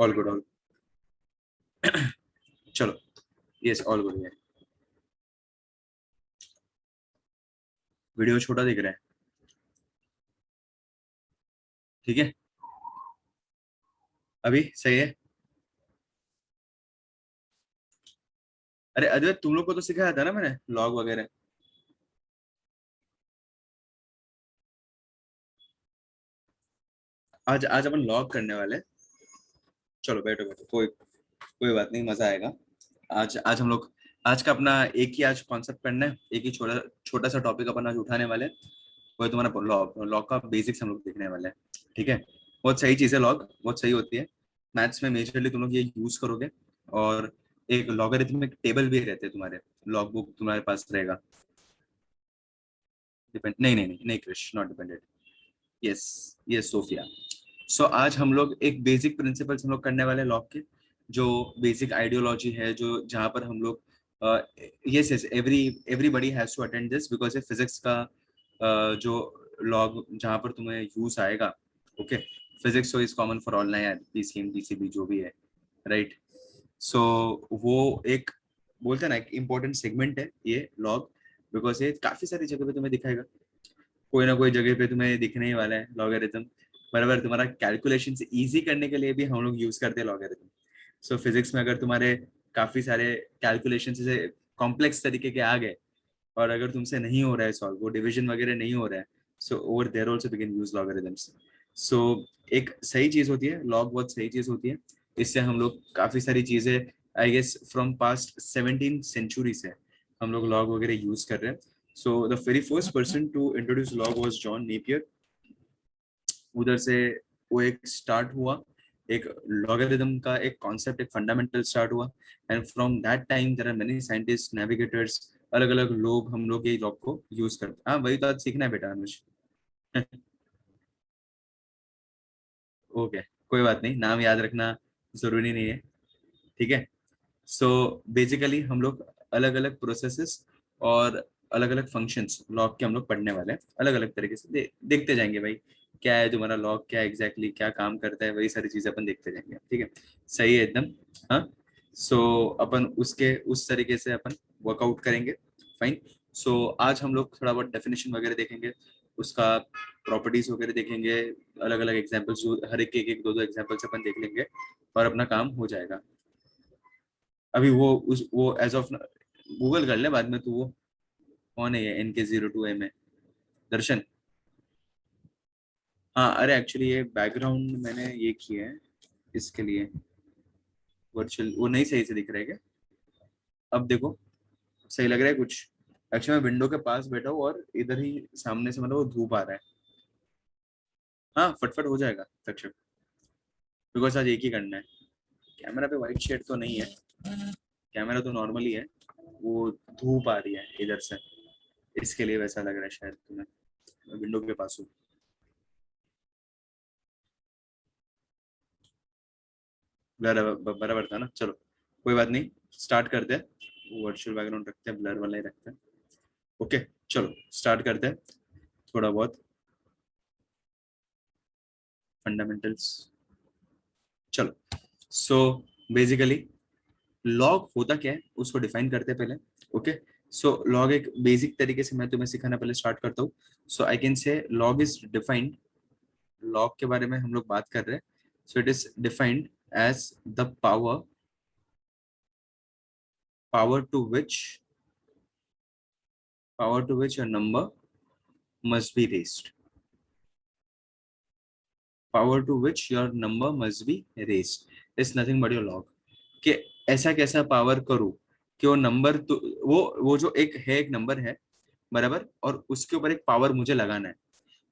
All good all चलो yes all good है। Video छोटा दिख रहा है, ठीक है अभी सही है। अरे अजय तुम लोग को तो सिखाया था ना मैंने लॉग वगैरह। आज आज अपन लॉग करने वाले हैं। चलो बैठो बैठो, कोई कोई बात नहीं, मजा आएगा। आज आज हम लोग आज का अपना एक ही आज कॉन्सेप्ट पढ़ना है, एक ही छोटा छोटा सा टॉपिक अपन आज उठाने वाले हैं। वो है तुम्हारा लॉग। लॉग का बेसिक्स हम लोग देखने वाले हैं, ठीक है। बहुत सही चीज़ है लॉग, बहुत सही होती है। मैथ्स में मेजरली तुम लोग ये यूज करोगे। और एक लॉगरिथमिक टेबल भी रहते हैं तुम्हारे, लॉग बुक तुम्हारे पास रहेगा। डिपेंड नहीं नहीं नहीं नहीं Krish, not dependent. Yes yes Sophia. So आज हम लोग एक बेसिक प्रिंसिपल्स हम लोग करने वाले हैं लॉग के। जो बेसिक आइडियोलॉजी है, जो जहाँ पर हम लोग yes yes everybody has to attend this because ये फिजिक्स का जो लॉग जहाँ पर तुम्हें यूज आएगा। ओके, फिजिक्स तो इज कॉमन फॉर ऑल ना यार, पीसीएम पीसीबी जो भी है, राइट। सो वो एक बोलते हैं ना, एक इम्पोर्टेंट सेगमेंट है ये लॉग। बिकॉज ये काफी सारी जगह पे तुम्हें दिखाएगा, कोई ना कोई जगह पे तुम्हें दिखने ही वाला है लॉगरिथम। बराबर, तुम्हारा कैलकुलेशन से इजी करने के लिए भी हम लोग यूज करते हैं लॉगरिथम। सो फिजिक्स में अगर तुम्हारे काफी सारे कैलकुलेशन से कॉम्प्लेक्स तरीके के आ गए, और अगर तुमसे नहीं हो रहा है सॉल्व, वो डिवीजन वगैरह नहीं हो रहा है, so over there also we can use logarithms. So एक सही चीज होती है लॉग, बहुत सही चीज होती है। इससे हम लोग काफी सारी चीजें, I guess from past 17 century से हम लोग लॉग वगैरह यूज कर रहे हैं। So the very first person to introduce log was John Napier. उधर से वो एक स्टार्ट हुआ, एक लॉगरिथम का एक कॉन्सेप्ट, एक फंडामेंटल स्टार्ट हुआ। And from that time there are many scientist, navigators, अलग अलग लोग हम लोग ये लॉग को यूज करते हैं। हाँ वही तो आज सीखना है बेटा अनुज। ओके, कोई बात नहीं, नाम याद रखना जरूरी नहीं है, ठीक है। सो बेसिकली हम लोग अलग अलग प्रोसेसेस और अलग अलग फंक्शंस लॉग के हम लोग पढ़ने वाले हैं, अलग अलग तरीके से देखते जाएंगे भाई। क्या है तुम्हारा लॉग, क्या एग्जैक्टली क्या काम करता है, वही सारी चीजें अपन देखते जाएंगे, ठीक है। सही है एकदम। हाँ, सो अपन उसके उस तरीके से अपन वर्कआउट करेंगे। फाइन। सो आज हम लोग थोड़ा बहुत डेफिनेशन वगैरह देखेंगे, उसका प्रॉपर्टीज वगैरह देखेंगे, अलग अलग एग्जाम्पल्स, हर एक दो दो एग्जाम्पल्स अपन देख लेंगे और अपना काम हो जाएगा। अभी वो एज ऑफ गूगल कर ले बाद में तू, वो कौन है ये NK02 में दर्शन। हाँ अरे एक्चुअली ये बैकग्राउंड मैंने ये किया है इसके लिए, वर्चुअल वो नहीं सही से दिख रहा है क्या? अब देखो सही लग रहा है कुछ? एक्चुअली मैं विंडो के पास बैठा हूँ और इधर ही सामने से मतलब वो धूप आ रहा है। हाँ फटफट हो जाएगा तक्षक, बिकॉज आज एक ही करना है। कैमरा पे वाइट शेड तो नहीं है, कैमरा तो नॉर्मल ही है, वो धूप आ रही है इधर से, इसके लिए वैसा लग रहा है शायद तुम्हें। विंडो के पास हूँ। बराबर था ना, चलो कोई बात नहीं, स्टार्ट करते हैं। वर्चुअल बैकग्राउंड रखते हैं, ब्लर वाला ही रखते हैं। ओके चलो स्टार्ट करते हैं थोड़ा बहुत फंडामेंटल्स। चलो सो बेसिकली लॉग होता क्या है उसको डिफाइन करते हैं पहले। ओके, सो लॉग एक बेसिक तरीके से मैं तुम्हें सिखाना पहले स्टार्ट करता हूँ। So I can say log is defined, log के बारे में हम लोग बात कर रहे हैं। So it is defined as the power, power to which power to which a number must be raised, power to which your number must be raised is nothing but your log। कि ऐसा कैसा power करूं कि वो number तो वो जो एक है, एक नंबर है बराबर, और उसके ऊपर एक पावर मुझे लगाना है,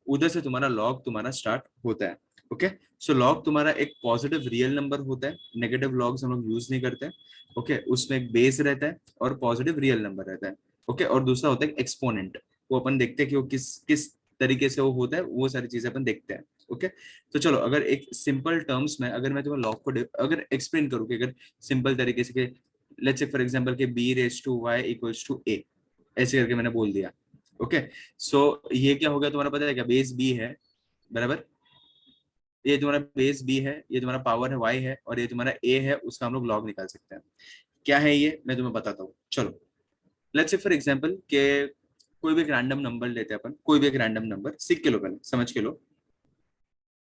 उधर से तुम्हारा लॉग तुम्हारा स्टार्ट होता है। ओके, सो लॉग तुम्हारा एक पॉजिटिव रियल नंबर होता है, नेगेटिव लॉग्स हम लोग यूज नहीं करते। ओके, उसमें एक बेस रहता है और पॉजिटिव रियल नंबर रहता है। ओके, और दूसरा होता है एक्सपोनेंट, वो अपन देखते हैं कि वो किस किस तरीके से वो होता है, वो सारी चीजें अपन देखते हैं। ओके, तो चलो अगर एक सिंपल टर्म्स में अगर मैं तुम्हें लॉग को अगर एक्सप्लेन करूँ कि अगर सिंपल तरीके से कि लेट्स से फॉर एग्जांपल कि b⁻y = a, ऐसे करके मैंने बोल दिया। ओके, सो ये क्या हो गया तुम्हारा पता है क्या? बेस b है बराबर, ये तुम्हारा बेस बी है, ये तुम्हारा पावर है वाई है, और ये तुम्हारा ए है, उसका हम लोग लॉग निकाल सकते हैं। क्या है ये मैं तुम्हें बताता हूँ। चलो लेट्स से फॉर एग्जांपल के कोई भी एक रैंडम नंबर लेते हैं अपन, कोई भी एक रैंडम नंबर, सीख के लो पहले, समझ के लो।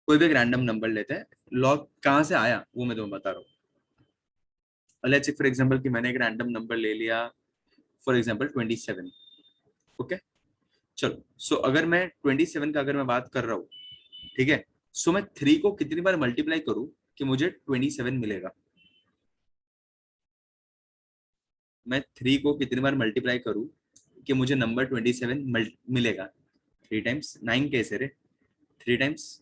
कोई भी एक रैंडम नंबर लेते हैं, लॉग कहाँ से आया वो मैं तुम्हें बता रहा हूँ। लेट्स से फॉर एग्जांपल कि मैंने एक रैंडम नंबर ले लिया, फॉर एग्जांपल 27। ओके, चलो सो अगर मैं 27 का अगर मैं बात कर रहा हूँ, ठीक है, सो मैं 3 को कितनी बार मल्टीप्लाई करूं कि मुझे 27 मिलेगा। मैं 3 को कितनी बार मल्टीप्लाई करूं कि मुझे नंबर 27 मिलेगा। 3 टाइम्स 9 कैसे रे, 3 times,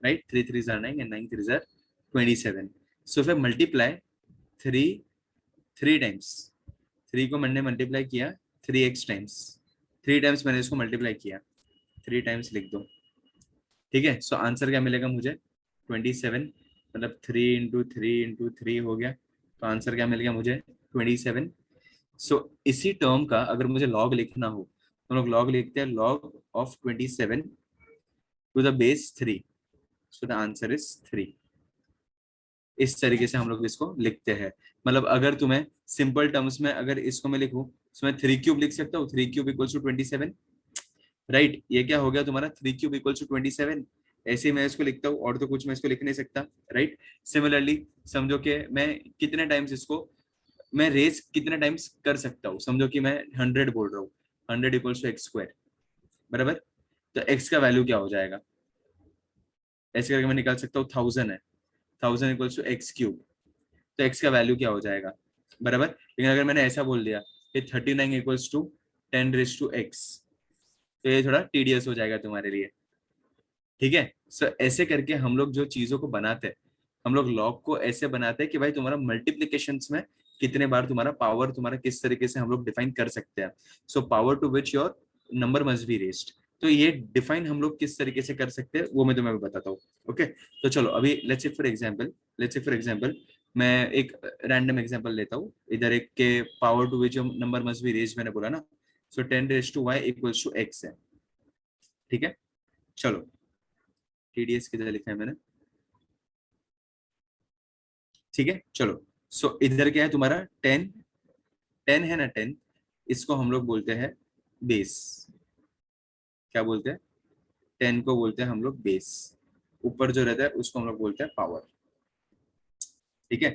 right, 3 3 jar 9 and 9 3 jar 27। सो फिर मल्टीप्लाई 3 3 टाइम्स, 3 को मैंने मल्टीप्लाई किया 3x टाइम्स, 3 टाइम्स मैंने इसको मल्टीप्लाई किया, 3 टाइम्स लिख दो। ठीक है, सो आंसर क्या मिलेगा मुझे, 27, मतलब 3 × 3 × 3 हो गया, तो आंसर क्या मिल गया मुझे, 27। सो इसी टर्म का अगर मुझे लॉग लिखना हो तो हम लोग लॉग लिखते हैं, log of 27 to the base 3, so the answer is 3। इस तरीके से हम लोग इसको लिखते हैं। मतलब अगर तुम्हें सिंपल टर्म्स में अगर इसको मैं लिखूं तो मैं 3³ लिख सकता हूँ, 3³ इक्वल्स टू 27, राइट। ये क्या हो गया तुम्हारा, 3³ इक्वल्स टू 27। ऐसे ही मैं इसको लिखता हूँ, और तो कुछ मैं इसको लिख नहीं सकता, राइट। सिमिलरली समझो कि मैं कितने टाइम्स इसको मैं रेस कितने टाइम्स कर सकता हूँ, समझो कि मैं 100 बोल रहा हूँ, 100 इक्वल्स टू एक्स स्क्वायर, बराबर। तो एक्स का वैल्यू क्या हो जाएगा, ऐसे करके मैं निकाल सकता हूँ, 1000 है, 1000 इक्वल्स टू x³ तो एक्स का वैल्यू क्या हो जाएगा, बराबर। लेकिन अगर मैंने ऐसा बोल दिया कि 39 इक्वल्स टू 10⁻⁻x, तो ये थोड़ा टीडियस हो जाएगा तुम्हारे लिए, ठीक है। सो ऐसे करके हम लोग जो चीजों को बनाते हैं, हम लोग लॉग को ऐसे बनाते हैं कि भाई तुम्हारा मल्टीप्लीकेशंस में कितने बार तुम्हारा पावर तुम्हारा किस तरीके से हम लोग डिफाइन कर सकते हैं। So power to which your number must be raised, तो ये डिफाइन हम लोग किस तरीके से कर सकते हैं वो मैं तुम्हें बताता हूँ। ओके, तो चलो अभी लेट्स से फॉर एग्जांपल मैं एक रैंडम एग्जांपल लेता हूँ। इधर एक के power to which number must be raised मैंने बोला ना, सो 10⁻² इक्वल्स टू x है, ठीक है। चलो टीडीएस किधर लिखा है मैंने, ठीक है, चलो। सो इधर क्या है तुम्हारा 10, 10 है ना 10, इसको हम लोग बोलते हैं बेस। क्या बोलते हैं, 10 को बोलते हैं हम लोग बेस, ऊपर जो रहता है उसको हम लोग बोलते हैं पावर, ठीक है।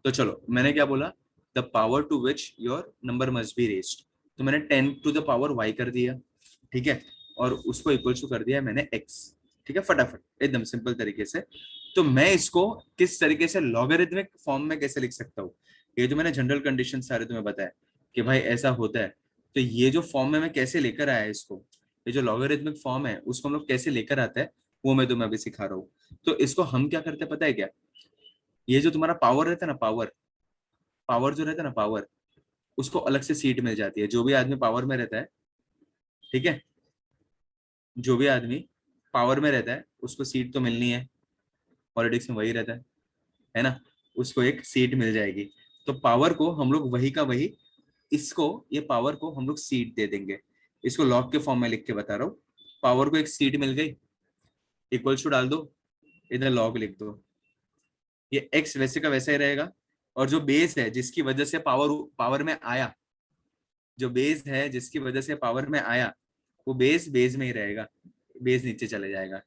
तो चलो मैंने क्या बोला, the power to which your number must be raised, तो मैंने 10⁻y कर दिया, ठीक है, और उसको इक्वल टू कर दिया मैंने x, ठीक है, फटाफट एकदम सिंपल तरीके से। तो मैं इसको किस तरीके से लॉगरिथमिक फॉर्म में कैसे लिख सकता हूँ, ये जो मैंने जनरल कंडीशन सारे तुम्हें बताया कि भाई ऐसा होता है, तो ये जो फॉर्म में मैं कैसे लेकर आया इसको, ये जो लॉगरिथमिक फॉर्म है उसको हम लोग कैसे लेकर आते हैं वो मैं तुम्हें अभी सिखा रहा हूँ। तो इसको हम क्या करते हैं पता है क्या, ये जो तुम्हारा पावर रहता है ना, पावर, पावर जो रहता है ना पावर, उसको अलग से सीट मिल जाती है। जो भी आदमी पावर में रहता है, ठीक है, जो भी आदमी पावर में रहता है उसको सीट तो मिलनी है, पॉलिटिक्स में वही रहता है ना, उसको एक सीट मिल जाएगी। तो पावर को हम लोग वही का वही, इसको ये पावर को हम लोग सीट दे देंगे। इसको लॉग के फॉर्म में लिख के बता रहा हूँ, पावर को एक सीट मिल गई, इक्वल्स टू डाल दो, इधर लॉग लिख दो, ये एक्स वैसे का वैसा ही रहेगा। और जो बेस है जिसकी वजह से पावर पावर में आया, जो बेस है जिसकी वजह से पावर में आया, वो बेस बेस में ही रहेगा, बेस नीचे चले जाएगा।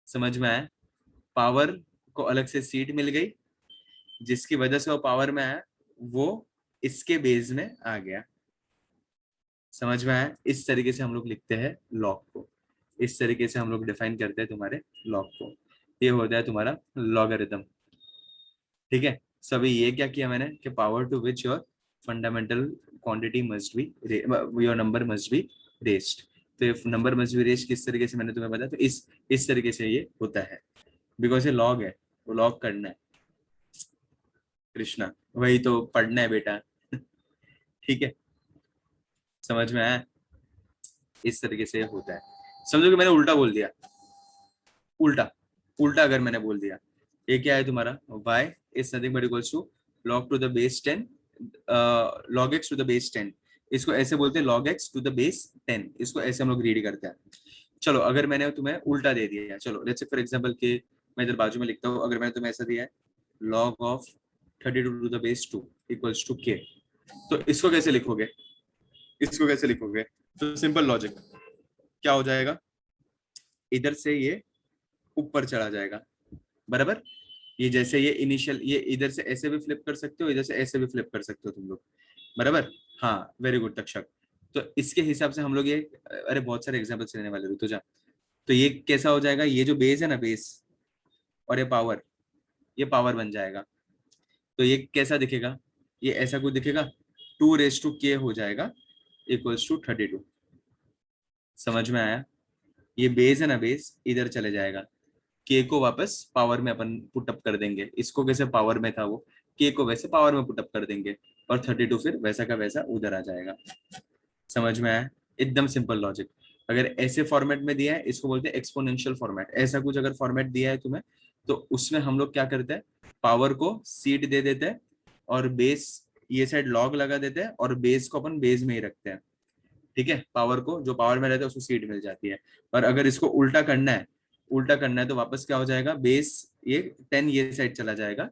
समझ में आया, पावर को अलग से सीट मिल गई, जिसकी वजह से वो पावर में आया वो इसके बेस में आ गया। समझ में आया, इस तरीके से हम लोग लिखते हैं लॉग को, इस तरीके से हम लोग डिफाइन करते हैं तुम्हारे लॉग को। ये होता है तुम्हारा लॉगरिथम, ठीक है। सभी ये क्या किया मैंने कि power to which your fundamental quantity must be, your number must be raised. तो ये नंबर मस्ट बी रेस्ड किस तरीके से मैंने तुम्हें बताया, तो इस तरीके से ये होता है, बिकॉज ये लॉग है, वो लॉग करना है कृष्णा, वही तो पढ़ना है बेटा ठीक है, समझ में आया, इस तरीके से होता है। समझो कि मैंने उल्टा बोल दिया, उल्टा उल्टा अगर मैंने बोल दिया, ये क्या है तुम्हारा y is nothing but equals to log to the base 10, log x to the base 10, इसको ऐसे बोलते हैं log x to the base 10, इसको ऐसे हम लोग रीड करते हैं। चलो अगर मैंने तुम्हें उल्टा दे दिया, चलो लेट्स से फॉर एग्जांपल के मैं इधर बाजू में लिखता हूँ, अगर मैंने तुम्हें ऐसा दिया है log of 32 to the base 2 equals to k, तो इसको कैसे लिखोगे, इसको कैसे लिखोगे? तो सिंपल लॉजिक क्या हो जाएगा, इधर से ये ऊपर चला जाएगा, बराबर। ये जैसे ये इनिशियल, ये इधर से ऐसे भी फ्लिप कर सकते हो, इधर से ऐसे भी फ्लिप कर सकते हो तुम लोग, बराबर। हाँ वेरी गुड तक्षक। तो इसके हिसाब से हम लोग ये, अरे बहुत सारे एग्जांपल्स लेने वाले तो जा, तो ये कैसा हो जाएगा, ये जो बेस है ना बेस, और ये पावर बन जाएगा। तो ये कैसा दिखेगा, ये ऐसा कुछ दिखेगा, 2 रेज टू k हो जाएगा इक्वल्स टू 32। समझ में आया? ये बेस है ना बेस, इधर चले जाएगा, के को वापस पावर में अपन पुटअप कर देंगे, इसको कैसे पावर में था वो, के को वैसे पावर में पुटअप कर देंगे, और 32 फिर वैसा का वैसा उधर आ जाएगा। समझ में आया? एकदम सिंपल लॉजिक। अगर ऐसे फॉर्मेट में दिया है, इसको बोलते हैं एक्सपोनेंशियल फॉर्मेट। ऐसा कुछ अगर फॉर्मेट दिया है तुम्हें, तो उसमें हम लोग क्या करते हैं, पावर को सीड दे देते हैं, और बेस ये साइड लॉग लगा देते हैं, और बेस को अपन बेस में ही रखते हैं, ठीक है। पावर को जो पावर में रहता है उसको सीड मिल जाती है। और अगर इसको उल्टा करना है, उल्टा करना है तो वापस क्या हो जाएगा, बेस ये 10 ये साइड चला जाएगा,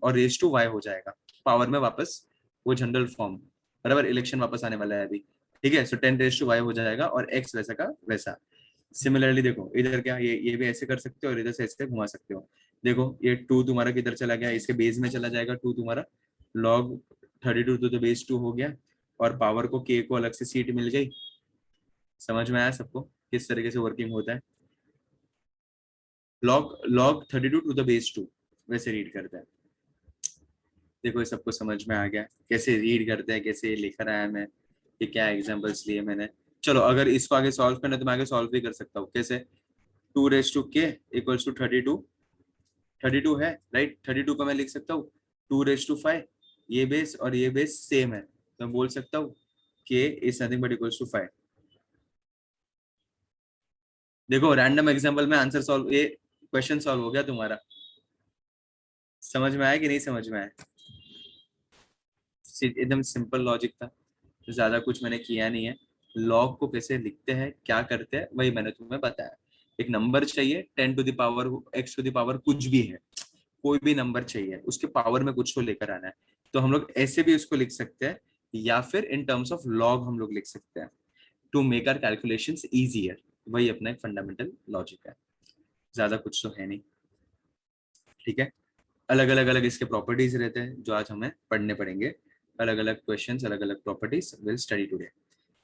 और रेस टू वाई हो जाएगा, पावर में वापस वो जनरल फॉर्म, बराबर। इलेक्शन वापस आने वाला है अभी, ठीक है। सो 10 रेस टू वाई हो जाएगा, और एक्स वैसा का वैसा। सिमिलरली देखो इधर क्या, ये भी ऐसे कर सकते हो, और इधर से ऐसे घुमा सकते हो। देखो ये 2 तुम्हारा किधर चला गया, इसके बेस में चला जाएगा 2 तुम्हारा, लॉग 32 तो बेस 2 हो गया, और पावर को के को अलग से सीट मिल गई। समझ में आया सबको किस तरीके से वर्किंग होता है? Log log 32 to the base 2 वैसे रीड करता है। देखो ये सबको समझ में आ गया कैसे रीड करते हैं, कैसे लिख रहा है मैं, ये क्या एग्जांपल्स लिए मैंने। चलो अगर इसको आगे सॉल्व करना है तो मैं आगे सॉल्व भी कर सकता हूँ, कैसे? 2 raise to k equals to 32, 32 है राइट, 32 को मैं लिख सकता हूँ 2 रेज टू 5, ये बेस और ये बेस सेम है, तो मैं बोल सकता हूँ k is nothing but equals to 5। देखो रैंडम एग्जांपल में आंसर सॉल्व, ये क्वेश्चन सॉल्व हो गया तुम्हारा। समझ में आया कि नहीं समझ में आया? एकदम सिंपल लॉजिक था, ज्यादा कुछ मैंने किया नहीं है। लॉग को कैसे लिखते हैं, क्या करते हैं, वही मैंने तुम्हें बताया। एक नंबर चाहिए 10 to the power x to the power कुछ भी है, कोई भी नंबर चाहिए, उसके पावर में कुछ तो लेकर आना है। तो हम लोग ऐसे भी उसको लिख सकते हैं, या फिर इन टर्म्स ऑफ लॉग हम लोग लिख सकते हैं, to make our calculations easier. वही अपना एक फंडामेंटल लॉजिक है, ज्यादा कुछ तो है नहीं, ठीक है। अलग अलग इसके प्रॉपर्टीज रहते हैं जो आज हमें पढ़ने पड़ेंगे, अलग अलग क्वेश्चंस, अलग अलग प्रॉपर्टीज विल स्टडी टुडे।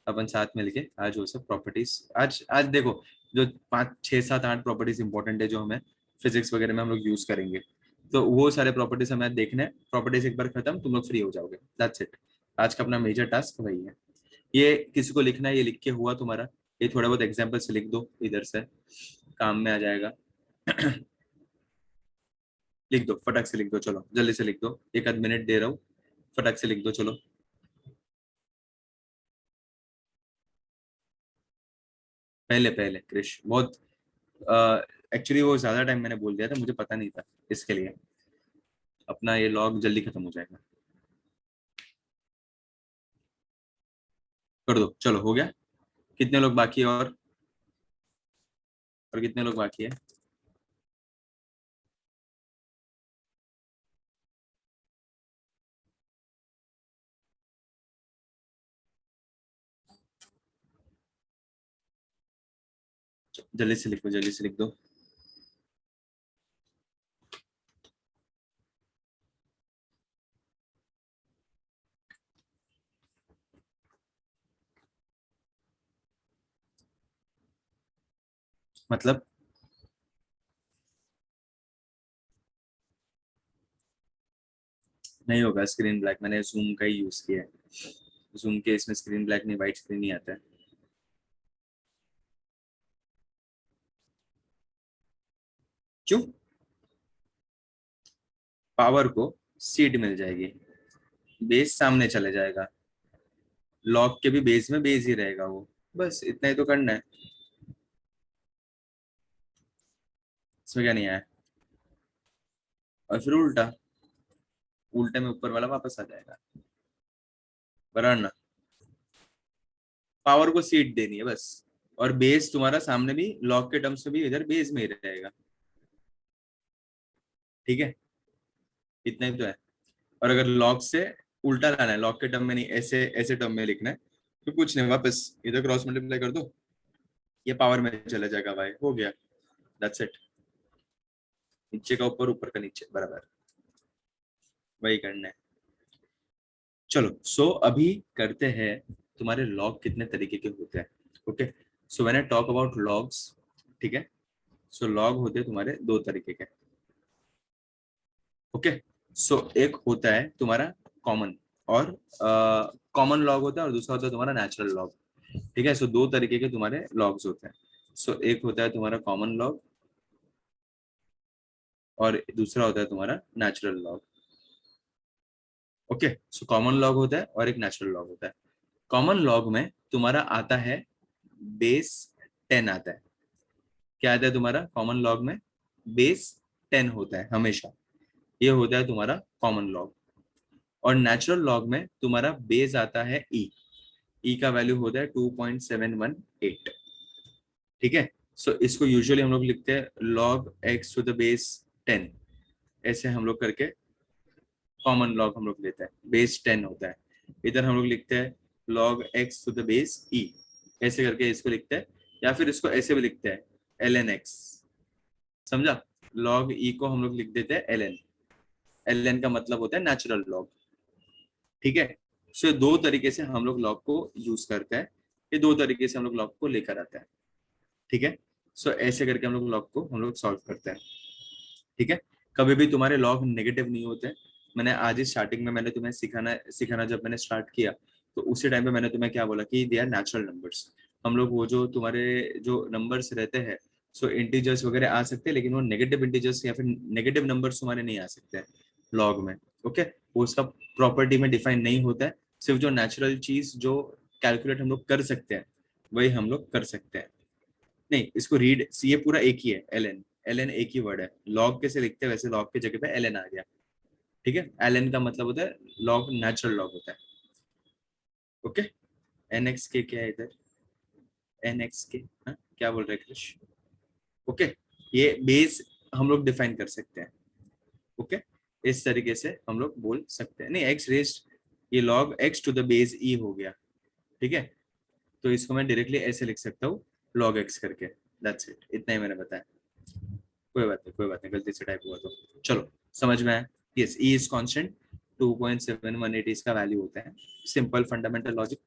अपन साथ मिलके आज वो सब प्रॉपर्टीज, आज आज देखो जो 5 6 7 8 प्रॉपर्टीज इंपॉर्टेंट है जो हमें फिजिक्स वगैरह में हम लोग यूज करेंगे, तो वो सारे प्रॉपर्टीज हमें देखने हैं। प्रॉपर्टीज एक बार खत्म, तुम लोग फ्री हो जाओगे, दैट्स इट। आज का अपना मेजर टास्क वही है। ये किसी को लिखना है, ये लिख के हुआ तुम्हारा, ये थोड़ा बहुत एग्जाम्पल से लिख दो, इधर से काम में आ जाएगा। लिख दो फटक से, लिख दो, चलो जल्दी से लिख दो, एक आध मिनट दे रहा हूँ, फटक से लिख दो चलो। पहले पहले क्रिश बहुत, एक्चुअली वो ज्यादा टाइम मैंने बोल दिया था, मुझे पता नहीं था, इसके लिए अपना ये लॉग जल्दी खत्म हो जाएगा। कर दो चलो, हो गया। कितने लोग बाकी है, और कितने लोग बाकी है? जल्दी से लिख दो, जल्दी से लिख दो। मतलब नहीं होगा स्क्रीन ब्लैक, मैंने जूम का ही यूज किया है, जूम के इसमें स्क्रीन ब्लैक नहीं, वाइट स्क्रीन नहीं आता है। क्यों? पावर को सीट मिल जाएगी, बेस सामने चले जाएगा, लॉग के भी बेस में बेस ही रहेगा वो, बस इतना ही तो करना है, इसमें क्या नहीं आया। और फिर उल्टा, उल्टे में ऊपर वाला वापस आ जाएगा, बराबर ना। पावर को सीट देनी है बस, और बेस तुम्हारा सामने भी लॉग के टर्म्स में भी इधर बेस में ही रहेगा, ठीक है, इतना ही तो है। और अगर लॉग से उल्टा लाना है, लॉग के टर्म में नहीं, ऐसे ऐसे टर्म में लिखना है, तो कुछ नहीं, वापस इधर क्रॉस मल्टीप्लाई कर दो, ये पावर में चला जाएगा y, हो गया, दैट्स इट। नीचे का ऊपर, ऊपर का नीचे, बराबर वही करना है। चलो सो अभी करते हैं तुम्हारे लॉग कितने तरीके के होते हैं। Okay, so when I talk about logs, ठीक है, सो लॉग होते हैं तुम्हारे दो तरीके के। ओके, सो एक होता है तुम्हारा कॉमन, और कॉमन लॉग होता है, और दूसरा होता है तुम्हारा नेचुरल लॉग। ठीक है, सो दो तरीके के तुम्हारे लॉग्स होते हैं। सो एक होता है तुम्हारा कॉमन लॉग, और दूसरा होता है तुम्हारा natural log. Okay, so common log होता है और एक नेचुरल लॉग होता है। कॉमन लॉग में तुम्हारा आता है बेस 10 आता है। क्या आता है तुम्हारा कॉमन लॉग में? बेस 10 होता है हमेशा, ये होता है तुम्हारा कॉमन लॉग। और नेचुरल लॉग में तुम्हारा बेस आता है ई का वैल्यू होता है 2.718। ठीक है, सो इसको यूजुअली हम लोग लिखते हैं log x to the base 10, ऐसे हम लोग करके कॉमन लॉग हम लोग लेते हैं, बेस 10 होता है। इधर हम लोग लिखते हैं log x to the base e, ऐसे करके इसको लिखते हैं, या फिर इसको ऐसे भी लिखते हैं एल एन एक्स, समझा? लॉग ई को हम लोग लिख देते हैं एल एन, एल एन का मतलब होता है नेचुरल लॉग। ठीक है, सो दो तरीके से हम लोग लॉग को यूज करते हैं, ये दो तरीके से हम लोग लॉग को लेकर आते हैं। ठीक है, सो ऐसे करके हम लोग लॉग को हम लोग सॉल्व करते हैं। ठीक है, कभी भी तुम्हारे लॉग नेगेटिव नहीं होते। मैंने आज ही स्टार्टिंग में मैंने तुम्हें सिखाना सिखाना जब मैंने स्टार्ट किया, तो उसी टाइम पे मैंने तुम्हें क्या बोला कि दे आर नेचुरल नंबर्स। हम लोग वो जो तुम्हारे जो नंबर्स रहते हैं, सो इंटीजर्स वगैरह आ सकते हैं, लेकिन वो नेगेटिव इंटीजर्स या फिर नेगेटिव नंबर्स तुम्हारे नहीं आ सकते लॉग में। ओके, वो उसका प्रॉपर्टी में डिफाइन नहीं होता है, सिर्फ जो नेचुरल चीज जो कैलकुलेट हम लोग कर सकते हैं वही हम लोग कर सकते हैं। नहीं, इसको रीड, ये पूरा एक ही है, एल एन, एल एन एक ही वर्ड है। लॉग कैसे लिखते हैं वैसे लॉग की जगह पे एल एन आ गया। ठीक है, एल एन का मतलब होता है लॉग, नेचुरल लॉग होता है। ओके, एन एक्स के क्या है इधर, एन एक्स के, हाँ क्या बोल रहे हैं कृष? ओके, ये बेस हम लोग डिफाइन कर सकते हैं। ओके, इस तरीके से हम लोग बोल सकते हैं। नहीं, एक्स रेस्ट, ये log x to the base e हो गया। ठीक है, तो इसको मैं डायरेक्टली ऐसे लिख सकता हूँ लॉग एक्स करके, दैट्स इट, इतना ही मैंने बताया। कोई बात नहीं, कोई बात नहीं, गलती से टाइप हुआ तो चलो, समझ में आया। यस, ई इज कांस्टेंट, 2.718 इसका वैल्यू होता है। सिंपल फंडामेंटल लॉजिक,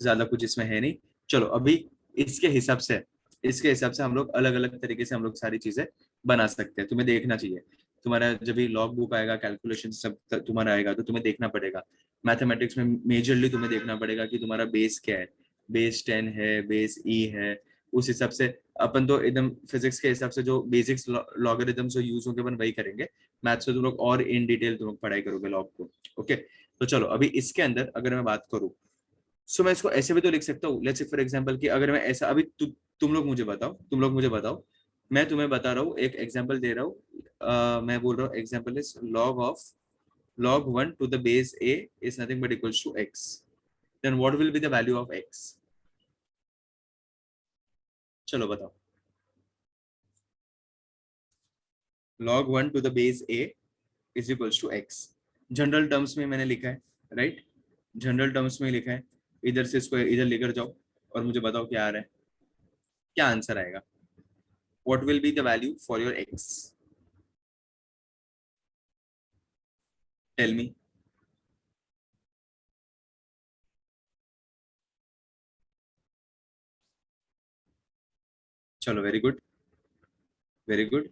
ज्यादा कुछ इसमें है नहीं। चलो अभी इसके हिसाब से, इसके हिसाब से हम लोग अलग अलग तरीके से हम लोग सारी चीजें बना सकते हैं। तुम्हें देखना चाहिए, तुम्हारा जब भी लॉग बुक आएगा, कैलकुलेशन सब तुम्हारा आएगा, तो तुम्हें देखना पड़ेगा मैथमेटिक्स में मेजरली तुम्हें देखना पड़ेगा कि तुम्हारा बेस क्या है, बेस 10 है, बेस ई है। उस हिसाब से अपन तो एकदम फिजिक्स के हिसाब से जो बेसिक्स लॉगरिथम जो यूज होंगे अपन वही करेंगे। मैथ्स से तुम लोग और इन डिटेल तुम लोग पढ़ाई करोगे लॉग को। ओके, तो चलो अभी इसके अंदर अगर मैं बात करूं, सो मैं इसको ऐसे भी तो लिख सकता हूँ, लेट्स से फॉर एग्जांपल कि अगर मैं ऐसा अभी तुम लोग मुझे बताओ, तुम लोग मुझे बताओ, मैं तुम्हें बता रहा हूँ, एक एग्जांपल दे रहा हूँ, मैं बोल रहा हूँ example is log of log 1 to the base a is nothing but equals to x, then what will be the value of x? चलो बताओ, log 1 to the base a is equals to x, general terms में मैंने लिखा है, right, general terms में लिखा है। इधर से इसको इधर लेकर जाओ और मुझे बताओ क्या आ रहा है, क्या आंसर आएगा, what will be the value for your x? Tell me. चलो वेरी गुड, वेरी गुड,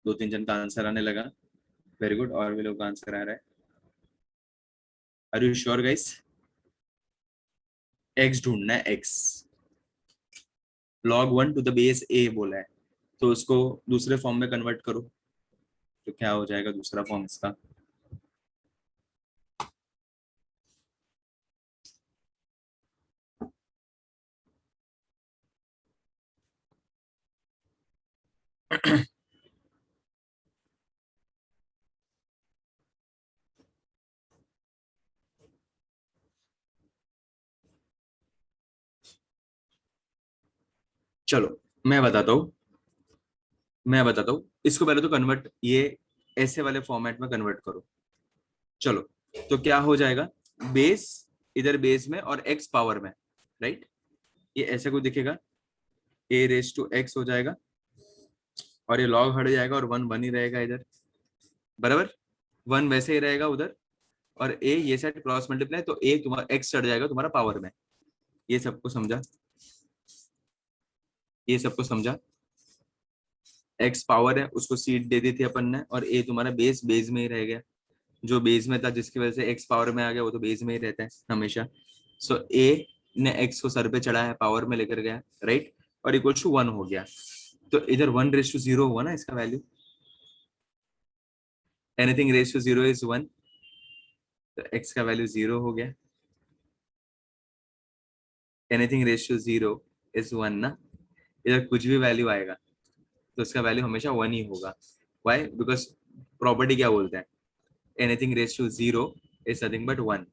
दो तीन जन का आंसर आने लगा, वेरी गुड, और भी लोग का आंसर आ रहा है। Are you sure guys? X ढूंढना है, x, log 1 to the base a बोला है, तो उसको दूसरे फॉर्म में कन्वर्ट करो, तो क्या हो जाएगा दूसरा फॉर्म इसका? चलो मैं बताता हूँ इसको। पहले तो कन्वर्ट, ये ऐसे वाले फॉर्मेट में कन्वर्ट करो। चलो, तो क्या हो जाएगा, बेस इधर बेस में और एक्स पावर में, राइट। ये ऐसे कुछ दिखेगा, ए रेस टू एक्स हो जाएगा, और ये लॉग हट जाएगा और वन वन ही रहेगा इधर, बराबर। वन वैसे ही रहेगा उधर, और ए ये साइड क्रॉस मल्टीप्लाई, तो ए तुम्हारा एक्स चढ़ जाएगा तुम्हारा पावर में। ये सबको समझा, ये सबको समझा। एक्स पावर है, उसको सीट दे दी थी अपन ने, और ए तुम्हारा बेस बेस में ही रह गया। जो बेस में था जिसकी वजह से एक्स पावर में आ गया, वो तो बेस में ही रहता है हमेशा। सो ए ने एक्स को सर पे चढ़ाया, पावर में लेकर गया, राइट, और इक्वल टू वन हो गया। तो इधर वन रेस टू जीरो हुआ ना इसका value. Anything raise to zero is one, तो एक्स का वैल्यू जीरो हो गया। Anything raise to zero is one ना, इधर कुछ भी वैल्यू आएगा तो उसका वैल्यू हमेशा वन ही होगा। वाई? बिकॉज प्रॉपर्टी क्या बोलते हैं, anything raise to zero is nothing but one.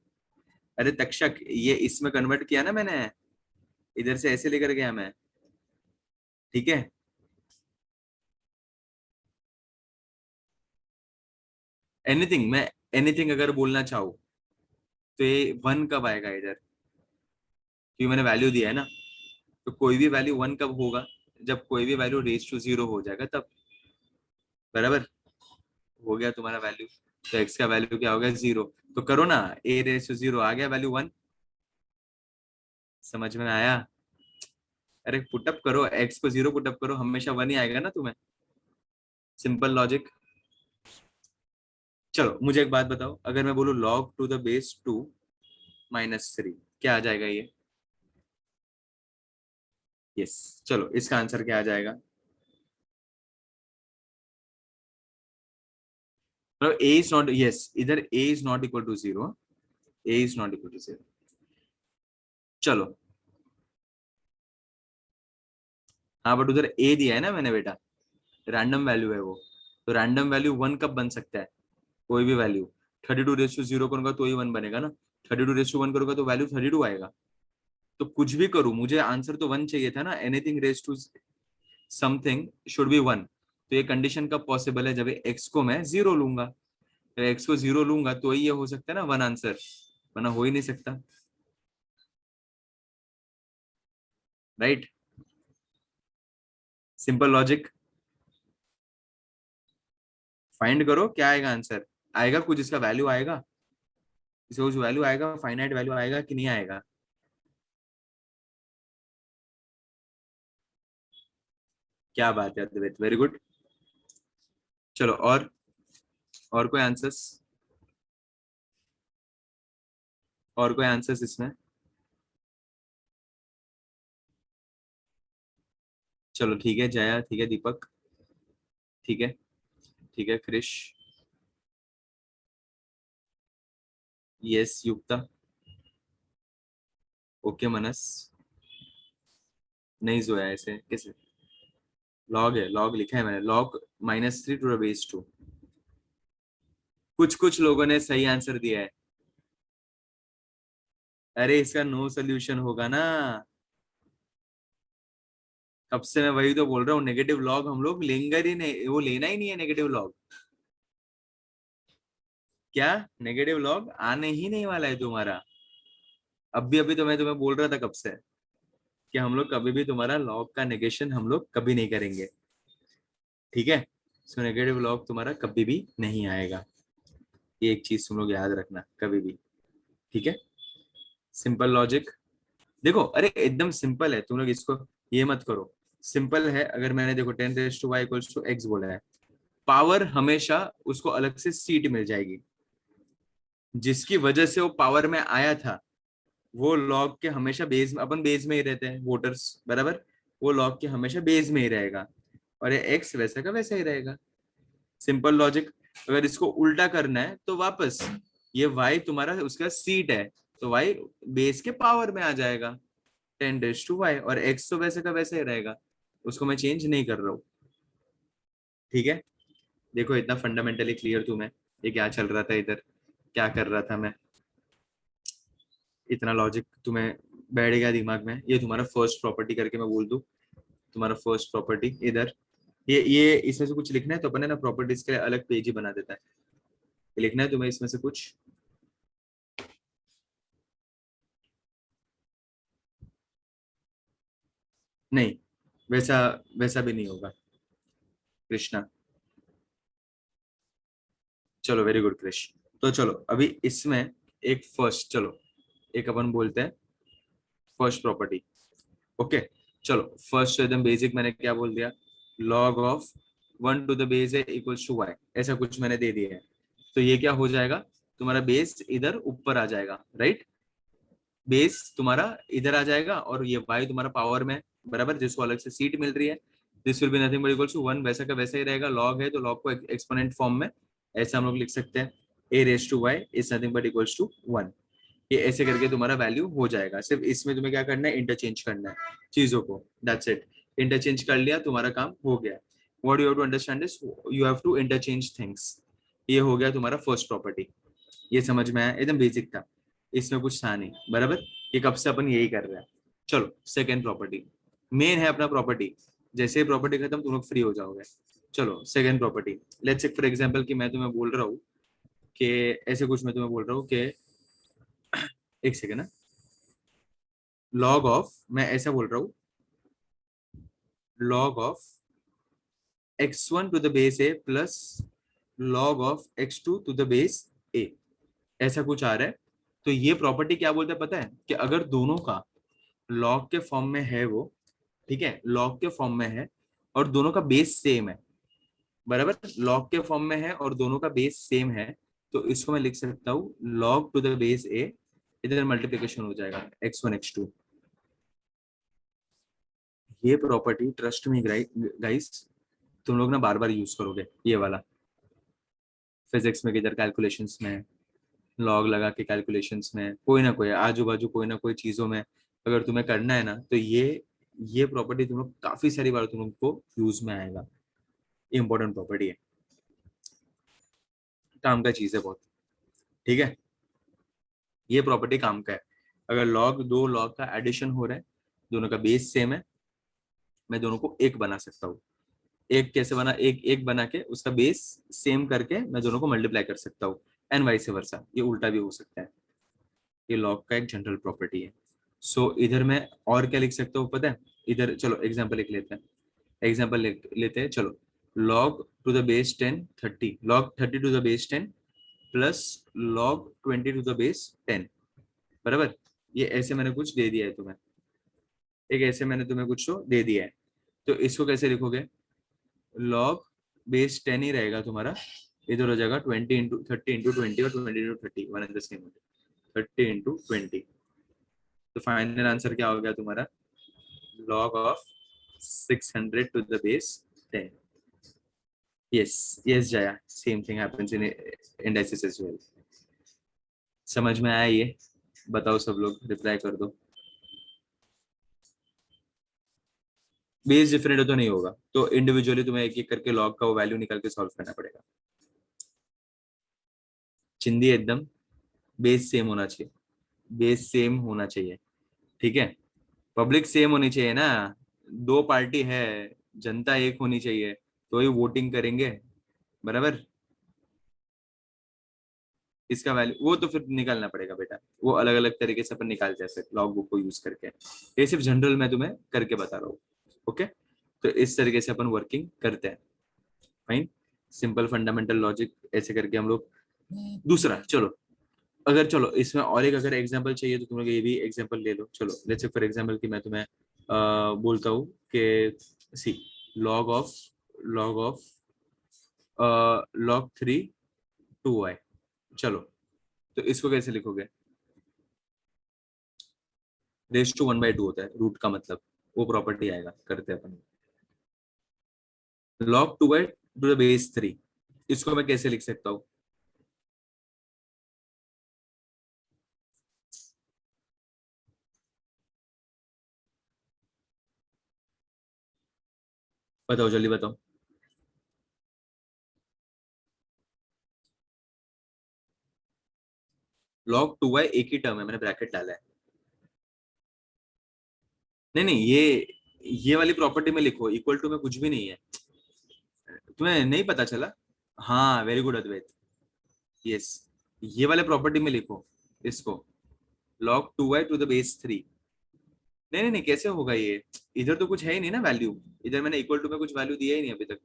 अरे तक्षक, ये इसमें कन्वर्ट किया ना मैंने, इधर से ऐसे लेकर गया मैं, ठीक है। एनीथिंग, मैं एनीथिंग अगर बोलना चाहूँ तो ये वन कब आएगा इधर, क्योंकि मैंने वैल्यू दिया है ना। तो कोई भी वैल्यू वन कब होगा, जब कोई भी वैल्यू रेस टू जीरो हो जाएगा तब, बराबर। हो गया तुम्हारा वैल्यू, तो एक्स का वैल्यू क्या हो गया, जीरो। तो करो ना, ए रेस टू जीरो आ गया वैल्यू वन। समझ में आया? अरे पुटअप करो, एक्स को जीरो पुटअप करो, हमेशा वन ही आएगा ना तुम्हें। Simple logic. चलो मुझे एक बात बताओ, अगर मैं बोलूँ log to the base two minus three, क्या आ जाएगा ये? यस। चलो इसका आंसर क्या आ जाएगा? मतलब ए इज नॉट, यस, इधर a is not equal to zero, a is not equal to zero. चलो, हाँ बट उधर ए दिया है ना मैंने बेटा, रैंडम वैल्यू है वो। तो रैंडम वैल्यू वन कब बन सकता है, कोई भी वैल्यू। 32 रेस टू जीरो करूंगा तो ही वन बनेगा ना, 32 रेस टू वन करूंगा तो वैल्यू 32 आएगा। तो कुछ भी करूं, मुझे आंसर तो वन चाहिए था ना, anything raise to something should be one. तो ये कंडीशन कब पॉसिबल है, जब एक्स को मैं जीरो लूंगा। तो एक्स को जीरो लूंगा तो ही ये हो सकता है ना वन आंसर, वरना हो ही नहीं सकता, राइट। Simple logic. फाइंड करो क्या आएगा आंसर, आएगा कुछ इसका वैल्यू आएगा, इसका कुछ वैल्यू आएगा, फाइनाइट वैल्यू आएगा कि नहीं आएगा? क्या बात है अद्वैत, वेरी गुड। चलो और कोई आंसर्स, और कोई आंसर्स इसमें? चलो ठीक है जया, ठीक है दीपक, ठीक है, ठीक है क्रिश, यस युक्ता, ओके मनस, नहीं जोया, ऐसे कैसे? लॉग है, लॉग लिखा है मैंने, log minus three to the base two. कुछ कुछ लोगों ने सही आंसर दिया है। अरे इसका नो सोल्यूशन होगा ना, कब से मैं वही तो बोल रहा हूँ, नेगेटिव लॉग हम लोग लेंगे ही नहीं, वो लेना ही नहीं है नेगेटिव लॉग। क्या? नेगेटिव लॉग आने ही नहीं वाला है तुम्हारा। अभी अभी तो मैं तुम्हें बोल रहा था कब से, कि हम लोग कभी भी तुम्हारा लॉग का नेगेशन हम लोग कभी नहीं करेंगे, ठीक है। सो नेगेटिव लॉग तुम्हारा कभी भी नहीं आएगा, ये एक चीज तुम लोग याद रखना कभी भी, ठीक है। Simple logic. देखो अरे एकदम सिंपल है, तुम लोग इसको ये मत करो। सिंपल है, अगर मैंने देखो 10 raise to y equals to x बोला है, पावर हमेशा उसको अलग से सीट मिल जाएगी, जिसकी वजह से वो पावर में आया था। वो लॉग के हमेशा बेस में, अपन बेस में ही रहते हैं वोटर्स, बराबर। वो लॉग के हमेशा बेस में ही रहेगा, और ये एक्स वैसा का वैसा ही रहेगा। Simple logic. अगर इसको उल्टा करना है तो वापस, ये y तुम्हारा उसका सीट है, तो y बेस के पावर में आ जाएगा, 10 रेस टू y, और x तो वैसे का वैसे ही रहेगा, उसको मैं चेंज नहीं कर रहा हूँ, ठीक है। देखो इतना फंडामेंटली क्लियर तुम्हें, ये क्या चल रहा था इधर, क्या कर रहा था मैं, इतना लॉजिक तुम्हें बैठ गया दिमाग में। ये तुम्हारा फर्स्ट प्रॉपर्टी करके मैं बोल दूं, तुम्हारा फर्स्ट प्रॉपर्टी इधर, ये इसमें से कुछ लिखना है तो अपन है ना प्रॉपर्टीज के लिए अलग पेज ही बना देता है। लिखना है तुम्हें इसमें से कुछ? नहीं, वैसा वैसा भी नहीं होगा कृष्णा। चलो वेरी गुड क्रिश। तो चलो अभी इसमें एक फर्स्ट, चलो एक अपन बोलते हैं फर्स्ट प्रॉपर्टी। ओके, चलो फर्स्ट एकदम बेसिक मैंने क्या बोल दिया, log of 1 to the base a equals to y, ऐसा कुछ मैंने दे दिया है। तो ये क्या हो जाएगा, तुम्हारा बेस इधर ऊपर आ जाएगा, राइट। बेस तुम्हारा इधर आ जाएगा और ये वाई तुम्हारा पावर में, बराबर, जिसको अलग से सीट मिल रही है। This will be nothing but equals to 1, वैसा का वैसा ही रहेगा। लॉग है तो लॉग को एक्सपोनेंट फॉर्म में ऐसा हम लोग लिख सकते हैं, a raise to y is nothing but equals to 1। ये ऐसे करके तुम्हारा वैल्यू हो जाएगा। सिर्फ इसमें तुम्हें क्या करना है, इंटरचेंज करना है चीजों को, दैट्स इट। इंटरचेंज कर लिया, तुम्हारा काम हो गया। What you have to understand is you have to interchange things. ये हो गया तुम्हारा फर्स्ट प्रॉपर्टी। ये समझ में आया, एकदम बेसिक था, इसमें कुछ था नहीं, बराबर। ये कब से अपन यही कर रहे हैं। चलो सेकेंड प्रॉपर्टी, मेन है अपना प्रॉपर्टी। जैसे ही प्रॉपर्टी खत्म तुम लोग फ्री हो जाओगे। चलो second property, let's say for example कि मैं तुम्हें बोल रहा हूँ कि ऐसे कुछ, मैं तुम्हें बोल रहा हूँ कि एक सेकेंड ना, लॉग ऑफ, मैं ऐसा बोल रहा हूँ, log of x1 to the base a plus log of x2 to the base a, ऐसा कुछ आ रहा है। तो ये प्रॉपर्टी क्या बोलते हैं पता है, कि अगर दोनों का log के फॉर्म में है वो, ठीक है, log के फॉर्म में है और दोनों का बेस सेम है, बराबर, log के फॉर्म में है और दोनों का बेस सेम है, तो इसको मैं लिख सकता हूँ log to the base a, इधर मल्टीप्लीकेशन हो जाएगा x1 x2। ये प्रॉपर्टी ट्रस्ट में गाइस, तुम लोग ना बार बार यूज करोगे ये वाला, फिजिक्स में किधर कैलकुलेशंस में, लॉग लगा के कैलकुलेशंस में, कोई ना कोई आजू बाजू कोई ना कोई चीजों में अगर तुम्हें करना है ना, तो ये प्रॉपर्टी तुम लोग काफी सारी बार तुम लोग को यूज में आएगा। ये इंपॉर्टेंट प्रॉपर्टी है, काम का चीज है बहुत, ठीक है। ये प्रॉपर्टी काम का है। अगर दो लॉग का एडिशन हो रहा है, दोनों का बेस सेम है, मैं दोनों को एक बना सकता हूँ। एक कैसे बना, एक एक बना के उसका बेस सेम करके मैं दोनों को मल्टीप्लाई कर सकता हूँ, एंड वाइस वर्सा, ये उल्टा भी हो सकता है। ये लॉग का एक जनरल प्रॉपर्टी है। सो इधर मैं और क्या लिख सकता हूँ पता है, इधर चलो एग्जांपल लिख लेते हैं, एग्जांपल लेते हैं, चलो log to the base 10 30, log 30 to the base 10 plus log 20 to the base 10, बराबर। ये ऐसे मैंने कुछ दे दिया है तुम्हें, एक ऐसे मैंने तुम्हें कुछ तो दे दिया है। तो इसको कैसे लिखोगे, log बेस 10 ही रहेगा तुम्हारा, इधर हो जाएगा 20 into 30 into 20 और 20 into 30, one and the same, 30 into 20। तो फाइनल आंसर क्या हो गया तुम्हारा, log of 600 to the base 10। yes yes Jaya, same thing happens in indices as well। समझ में आया ये, बताओ सब लोग रिप्लाई कर दो। बेस डिफरेंट हो तो नहीं होगा, तो इंडिविजुअली तुम्हें एक एक करके लॉग का वो वैल्यू निकाल के सॉल्व करना पड़ेगा। चिंदी एकदम, बेस सेम होना चाहिए, बेस सेम होना चाहिए, ठीक है। पब्लिक सेम होनी चाहिए ना, दो पार्टी है, जनता एक होनी चाहिए, तो ही वोटिंग करेंगे, बराबर। इसका वैल्यू वो तो फिर निकालना पड़ेगा बेटा, वो अलग अलग तरीके से अपन निकालते हैं फिर लॉग बुक को यूज करके। ये सिर्फ जनरल मैं तुम्हें करके बता रहा हूँ, ओके। तो इस तरीके से अपन वर्किंग करते हैं, फाइन। सिंपल फंडामेंटल लॉजिक ऐसे करके हम लोग। दूसरा चलो, अगर चलो इसमें और एक अगर एग्जांपल चाहिए तो तुम लोग ये भी एग्जांपल ले लो। चलो लेट्स से फॉर एग्जांपल कि मैं तुम्हें बोलता हूँ कि सी लॉग ऑफ log 3 2y। चलो तो इसको कैसे लिखोगे, रेस टू 1/2 होता है रूट का मतलब, वो प्रॉपर्टी आएगा, करते हैं अपन। log 2/3, इसको मैं कैसे लिख सकता हूँ, बताओ जल्दी बताओ। log 2y एक ही टर्म है, मैंने ब्रैकेट डाला है। नहीं नहीं, ये वाली प्रॉपर्टी में लिखो, इक्वल टू में कुछ भी नहीं है। तुम्हें नहीं पता चला? हाँ वेरी गुड अद्वैत। यस, ये वाले प्रॉपर्टी में लिखो इसको, log 2y to the base 3। नहीं नहीं नहीं, कैसे होगा ये? इधर तो कुछ है ही नहीं ना वैल्यू, इधर मैंने इक्वल टू में कुछ वैल्यू दिया ही नहीं अभी तक,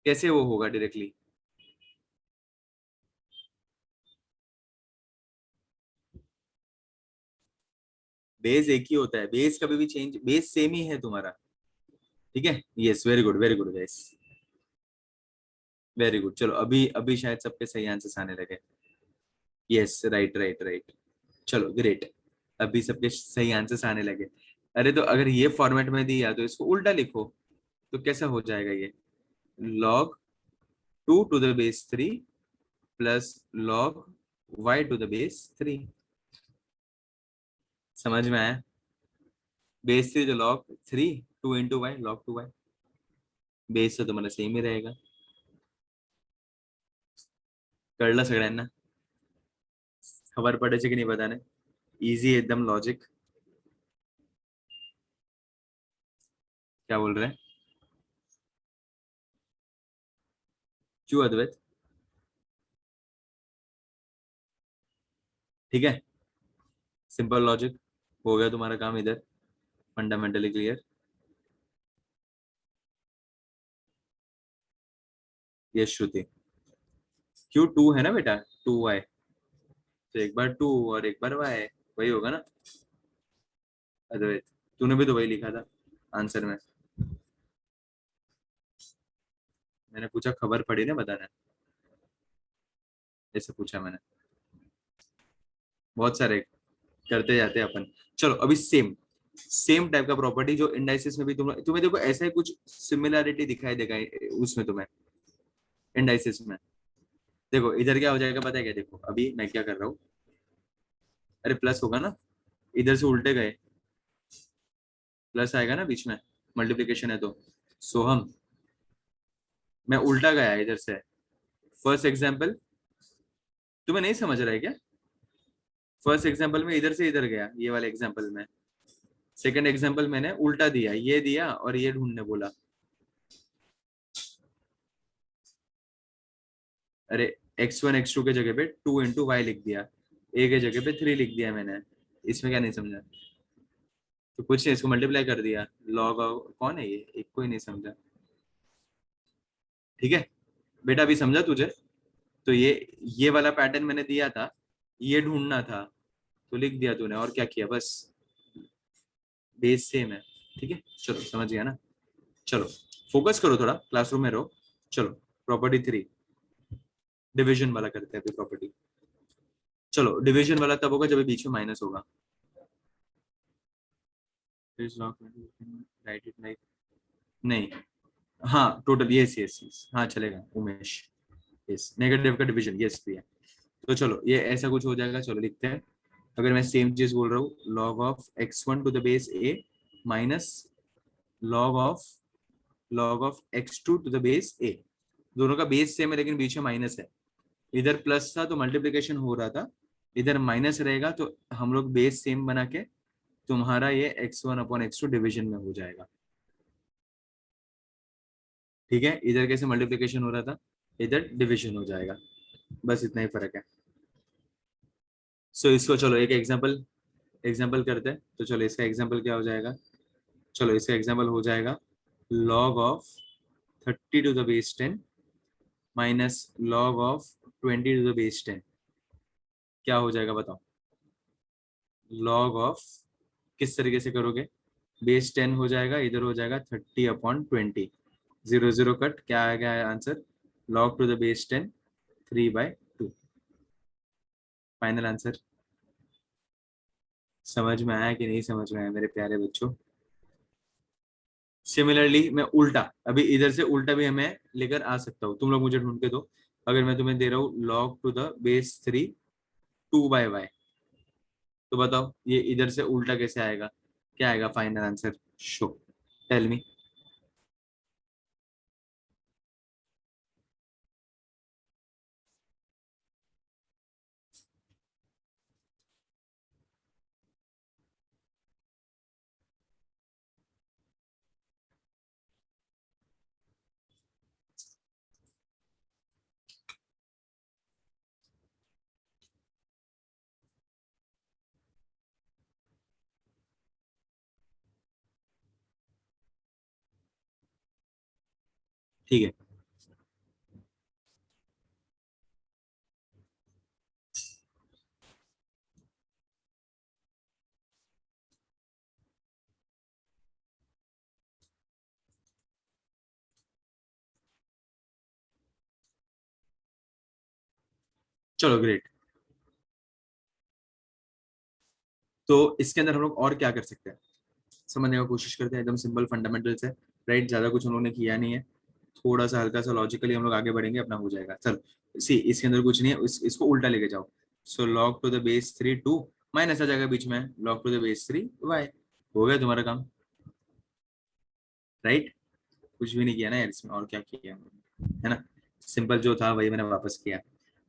कैसे वो होगा डायरेक्टली? बेस एक ही होता है, बेस कभी भी चेंज, बेस सेम ही है तुम्हारा। ठीक है, yes very good guys, very good. चलो अभी अभी शायद सबके सही आंसर्स आने लगे। यस राइट राइट राइट, चलो ग्रेट, अभी सबके सही आंसर्स आने लगे। अरे तो अगर ये फॉर्मेट में दिया तो इसको उल्टा लिखो, तो कैसा हो जाएगा ये? log 2 to the base 3 plus log y to the base 3। समझ में आया? बेस 3 तो log 3, 2 into y, log 2y। Base तो तुम्हारा सेम ही रहेगा। कळलं सगळ्यांना? खबर पड़े कि नहीं बताने? इजी एकदम लॉजिक। क्या बोल रहे हैं? क्यों अद्वैत? ठीक है, सिंपल लॉजिक, हो गया तुम्हारा काम इधर, फंडामेंटली क्लियर। ये श्रुति, क्यों टू है ना बेटा, 2y, तो एक बार 2 और एक बार y, वही होगा ना अद्वैत? तूने भी तो वही लिखा था आंसर में। मैंने पूछा खबर पड़ी ना बताना, ऐसे पूछा मैंने। बहुत सारे करते जाते हैं अपन। चलो अभी सेम सेम टाइप का प्रॉपर्टी जो इंडाइसिस में भी तुम्हें देखो ऐसा ही कुछ सिमिलैरिटी दिखाई देगा उसमें तुम्हें, इंडाइसिस में। देखो इधर क्या हो जाएगा पता है क्या? देखो अभी मैं क्या कर रहा हूँ, अरे प्लस होगा ना, इधर से उल्टे गए, प्लस आएगा ना बीच में, मल्टीप्लिकेशन है तो। सो हम, मैं उल्टा गया इधर से। फर्स्ट एग्जाम्पल तुम्हें नहीं समझ रहा है क्या? फर्स्ट एग्जाम्पल में इधर से इधर गया, ये वाले एग्जाम्पल में। सेकंड एग्जाम्पल मैंने उल्टा दिया, ये दिया और ये ढूंढने बोला। अरे x1 x2 के जगह पे 2 इंटू वाई लिख दिया, ए के जगह पे 3 लिख दिया मैंने, इसमें क्या नहीं समझा? तो कुछ नहीं, इसको मल्टीप्लाई कर दिया, लॉग कौन है ये, एक को ही नहीं समझा। ठीक है बेटा, अभी समझा तुझे? तो ये वाला पैटर्न मैंने दिया था, ये ढूंढना था, तो लिख दिया तूने, और क्या किया बस, बेस सेम है। ठीक है चलो समझ गया ना? चलो फोकस करो थोड़ा, क्लासरूम में रहो। चलो प्रॉपर्टी 3, डिवीजन वाला करते हैं अभी प्रॉपर्टी। चलो डिवीजन वाला तब होगा जब बीच में माइनस होगा। राइट इट लाइक, नहीं, हाँ टोटल, यस यस यस, हाँ चलेगा उमेश। यस नेगेटिव का डिवीजन, यस प्रिया। तो चलो ये ऐसा कुछ हो जाएगा, चलो लिखते हैं। अगर मैं सेम चीज बोल रहा हूँ, log of x1 to the base a minus log of x2 to the base a। दोनों का बेस सेम है लेकिन बीच में माइनस है। इधर प्लस था तो मल्टीप्लिकेशन हो रहा था, इधर माइनस रहेगा तो हम लोग बेस सेम बना के तुम्हारा ये x1/x2 डिवीजन में हो जाएगा। ठीक है, इधर कैसे मल्टीप्लिकेशन हो रहा था, इधर डिवीजन हो जाएगा, बस इतना ही फर्क है। सो इसको चलो एक एग्जांपल एग्जांपल करते हैं, तो चलो इसका एग्जांपल क्या हो जाएगा? चलो इसका एग्जांपल हो जाएगा log of 30 to the base 10 minus log of 20 to the base 10। क्या हो जाएगा बताओ? log ऑफ, किस तरीके से करोगे? बेस 10 हो जाएगा, इधर हो जाएगा 30/20, 0 0 कट, क्या आ गया answer? log to the base 10 3/2, final answer. समझ में आया कि नहीं समझ में आया मेरे प्यारे बच्चों? सिमिलरली मैं उल्टा, अभी इधर से उल्टा भी हमें लेकर आ सकता हूँ, तुम लोग मुझे ढूंढ के दो। अगर मैं तुम्हें दे रहा हूँ log to the base 3 2/y, तो बताओ ये इधर से उल्टा कैसे आएगा? क्या आएगा final answer? Show, tell me. ठीक है, चलो ग्रेट। तो इसके अंदर हम लोग और क्या कर सकते हैं, समझने की कोशिश करते हैं। एकदम सिंपल फंडामेंटल्स है, राइट, ज्यादा कुछ हम लोगों ने किया नहीं है। थोड़ा सा हल्का सा लॉजिकली हम लोग आगे बढ़ेंगे, अपना हो जाएगा। चलो सी, इसके अंदर कुछ नहीं है, इसको उल्टा लेके जाओ। So log to the base 3 2 minus आ जाएगा बीच में, log to the base 3 y। हो गया तुम्हारा काम, राइट। कुछ भी नहीं किया ना यार इसमें, और क्या किया हम लोगों ने, है ना। सिंपल जो था वही मैंने वापस किया।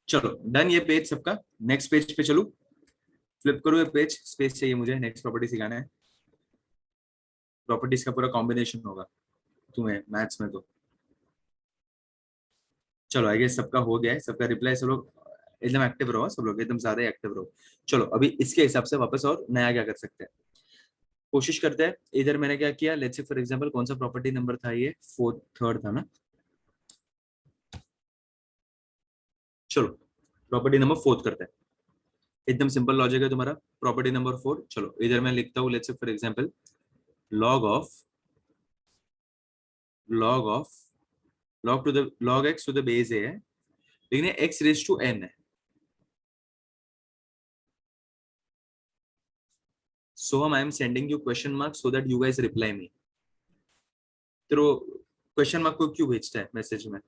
चलो डन ये पेज सबका। नेक्स्ट पेज पे चलो, फ्लिप करो ये पेज, स्पेस चाहिए मुझे, नेक्स्ट प्रॉपर्टी सिखाना है। प्रॉपर्टीज का पूरा कॉम्बिनेशन होगा तुम्हें मैथ्स में तो। चलो आई गेस सबका हो गया है, सबका रिप्लाई, सब लोग एकदम एक्टिव रहो, सब लोग एकदम ज्यादा एक्टिव रहो। चलो अभी इसके हिसाब से वापस और नया क्या कर सकते हैं, कोशिश करते हैं। इधर मैंने क्या किया, लेट्स से फॉर एग्जांपल कौन सा प्रॉपर्टी नंबर था ये, फोर्थ थर्ड था ना। चलो प्रॉपर्टी नंबर फोर्थ करते हैं, एकदम सिंपल लॉजिक है तुम्हारा। प्रॉपर्टी नंबर 4, चलो इधर मैं लिखता हूँ, let's say for example log of log of log to the log x to the base a है, लेकिन ये x रेज टू n है। So I am sending you question mark so that you guys reply me। तो question mark को क्यों भेजता है message में,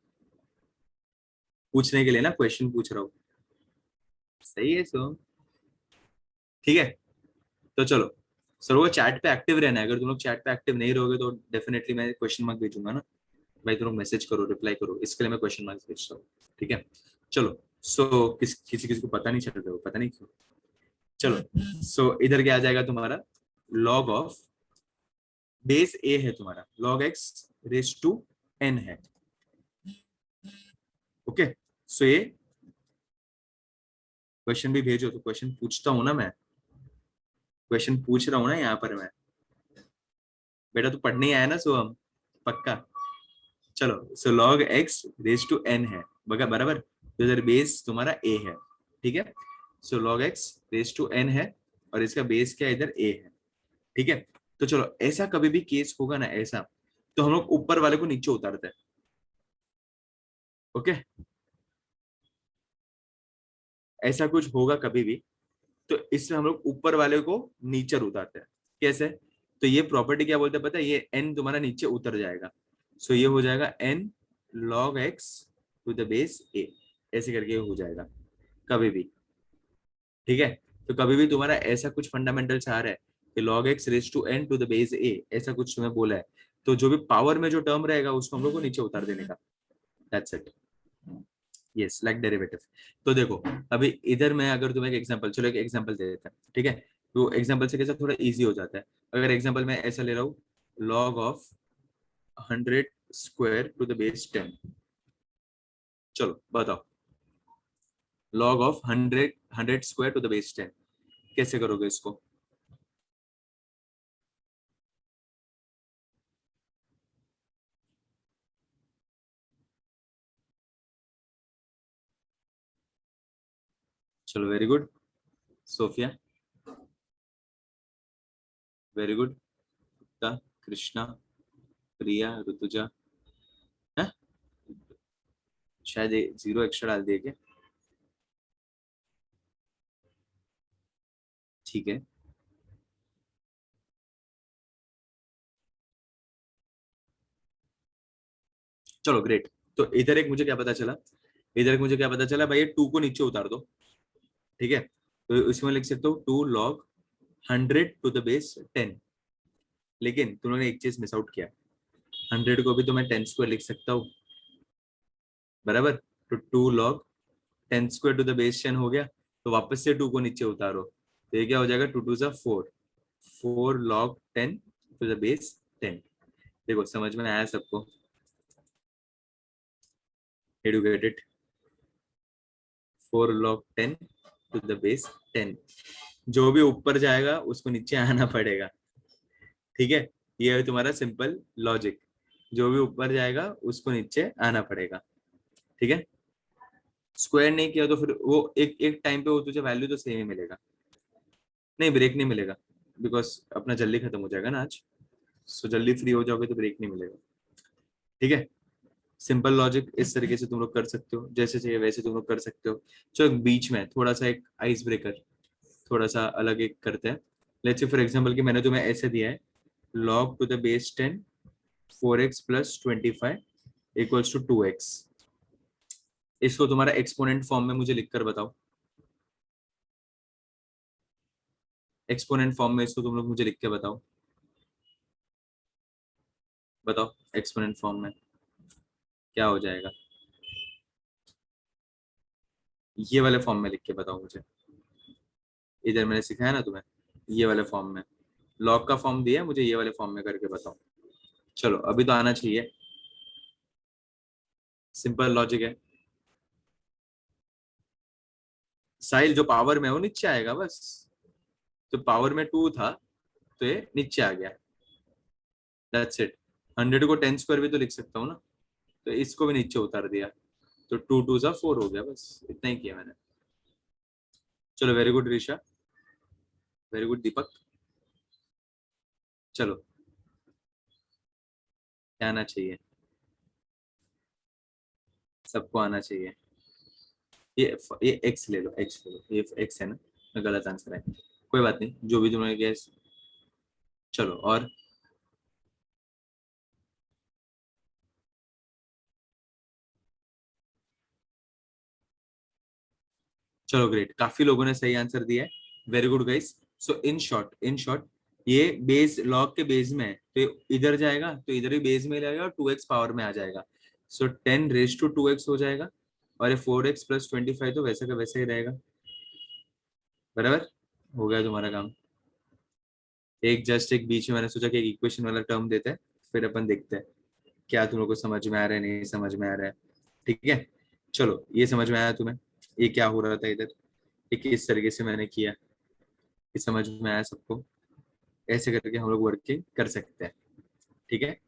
पूछने के लिए ना, क्वेश्चन पूछ रहा हूँ। सही है सो, ठीक है। तो चलो सर, वो चैट पे एक्टिव रहना है, अगर तुम लोग चैट पे एक्टिव नहीं रहोगे तो डेफिनेटली मैं क्वेश्चन मार्क भेजूंगा ना। भाई तुम लोग मैसेज करो, रिप्लाई करो, इसके लिए मैं क्वेश्चन मार्क भेजता हूँ, ठीक है। चलो सो किसी किसी को पता नहीं चल रहा है, पता नहीं क्यों। चलो सो इधर क्या आ जाएगा तुम्हारा, log ऑफ बेस ए है तुम्हारा, log x raise to n है, ओके। सो ये क्वेश्चन भी भेजो, तो क्वेश्चन पूछता हूँ ना मैं, क्वेश्चन पूछ रहा हूँ ना यहाँ पर मैं। बेटा तो पढ़ने ही आया ना, सो हम पक्का। चलो so log x raise to n है, बगा बराबर, तो इधर बेस तुम्हारा a है, ठीक है। So log x raise to n है, और इसका बेस क्या है, इधर a है, ठीक है। तो चलो ऐसा कभी भी केस होगा ना ऐसा, तो हम लोग ऊपर वाले को नीचे उतारते हैं, ओके। ऐसा कुछ होगा कभी भी, तो इसमें हम लोग ऊपर वाले को नीचे उतारते हैं। कैसे, तो ये प्रॉपर्टी क्या बोलते हैं पता है, ये n तुम्हारा नीचे उतर जाएगा। सो ये हो जाएगा n log x to the base a, ऐसे करके हो जाएगा कभी भी, ठीक है। तो कभी भी तुम्हारा ऐसा कुछ फंडामेंटल आ रहा है कि log x raise to n to the base a, ऐसा कुछ तुम्हें बोला है, तो जो भी पावर में जो टर्म रहेगा उसको हम लोग को नीचे उतार देने का, that's it. Yes like derivative. तो देखो अभी इधर मैं अगर तुम्हें एक एग्जांपल, चलो एक एग्जांपल दे देता है, ठीक है। तो एग्जांपल से कैसा थोड़ा इजी हो जाता है। अगर एग्जांपल मैं ऐसा ले रहा हूँ, log of 100 square to the base 10, चलो बताओ, log of 100 square to the base 10 कैसे करोगे इसको। चलो very good Sophia, very good Krishna, Priya, Rutuja, है शायद जीरो एक्स्ट्रा डाल दिए क्या, ठीक है। चलो ग्रेट। तो इधर एक मुझे क्या पता चला, इधर एक मुझे क्या पता चला भाई, ये 2 को नीचे उतार दो, ठीक है। तो इसमें लिख सकते हो 2 log 100 टू द बेस 10, लेकिन तुमने एक चीज मिस आउट किया, 100 को भी तो मैं 10 स्क्वायर लिख सकता हूँ, बराबर। तो 2 log 10 square to the base 10 हो गया, तो वापस से 2 को नीचे उतारो, तो ये क्या हो जाएगा, 2 2 जा 4, 4 log 10 टू द बेस 10। देखो समझ में आया सबको, educated, 4 log 10 to the base 10, जो भी ऊपर जाएगा उसको नीचे आना पड़ेगा, ठीक है। ये है तुम्हारा सिंपल लॉजिक। जो भी ऊपर जाएगा उसको नीचे आना पड़ेगा, ठीक है। स्क्वायर नहीं किया तो फिर वो एक एक टाइम पे वो तुझे वैल्यू तो सेम ही मिलेगा। नहीं, ब्रेक नहीं मिलेगा, बिकॉज अपना जल्दी खत्म हो जाएगा ना आज। सो जल्दी फ्री हो जाओगे तो ब्रेक नहीं मिलेगा, ठीक है। सिंपल लॉजिक इस तरीके से तुम लोग कर सकते हो, जैसे चाहिए वैसे तुम लोग कर सकते हो। चलो बीच में थोड़ा सा एक आइस ब्रेकर, थोड़ा सा अलग एक करते हैं। लेट्स से फॉर एग्जांपल कि मैंने तुम्हें ऐसे दिया है, log to the base 10 4x plus 25 equals to 2x। इसको तुम्हारा एक्सपोनेंट फॉर्म में मुझे लिखकर बताओ। एक्सपोनेंट फॉर्म में इसको तुम लोग मुझे लिख के बताओ। बताओ एक्सपोनेंट फॉर्म में क्या हो जाएगा। ये वाले फॉर्म में लिख के बताओ मुझे। इधर मैंने सिखाया ना तुम्हें, ये वाले फॉर्म में लॉग का फॉर्म दिया है, मुझे ये वाले फॉर्म में करके बताओ। चलो अभी तो आना चाहिए, सिंपल लॉजिक है। साइल जो पावर में है वो नीचे आएगा बस। तो पावर में 2 था तो ये नीचे आ गया, दैट्स इट। 100 को 10 स्क्वायर भी तो लिख सकता हूँ ना, तो इसको भी नीचे उतार दिया, तो 2 2 सा 4 हो गया, बस इतना ही किया मैंने। चलो very good Risha, very good Deepak. चलो क्या आना चाहिए, सबको आना चाहिए। ये एक्स ले लो, एक्स ले लो, ये एक्स है ना, गलत आंसर है, कोई बात नहीं, जो भी तुमने गैस। चलो और चलो ग्रेट, काफी लोगों ने सही आंसर दिया है, very good guys. So in short ये बेस लॉग के बेस में है, तो इधर जाएगा तो इधर भी बेस में जाएगा और 2x पावर में आ जाएगा। सो 10 रेज टू 2x हो जाएगा, और ये 4x प्लस 25 तो वैसे का वैसे ही रहेगा, बराबर। हो गया तुम्हारा काम। एक जस्ट एक बीच में मैंने सोचा कि एक इक्वेशन वाला टर्म देते हैं, फिर अपन देखते हैं क्या तुम लोग को समझ में आ रहा है नहीं समझ में आ रहा है, ठीक है। चलो ये समझ में आया तुम्हें, ये क्या हो रहा था इधर, ये किस तरीके से मैंने किया, ये समझ में आया सबको। ऐसे करके हम लोग वर्किंग कर सकते हैं, ठीक है।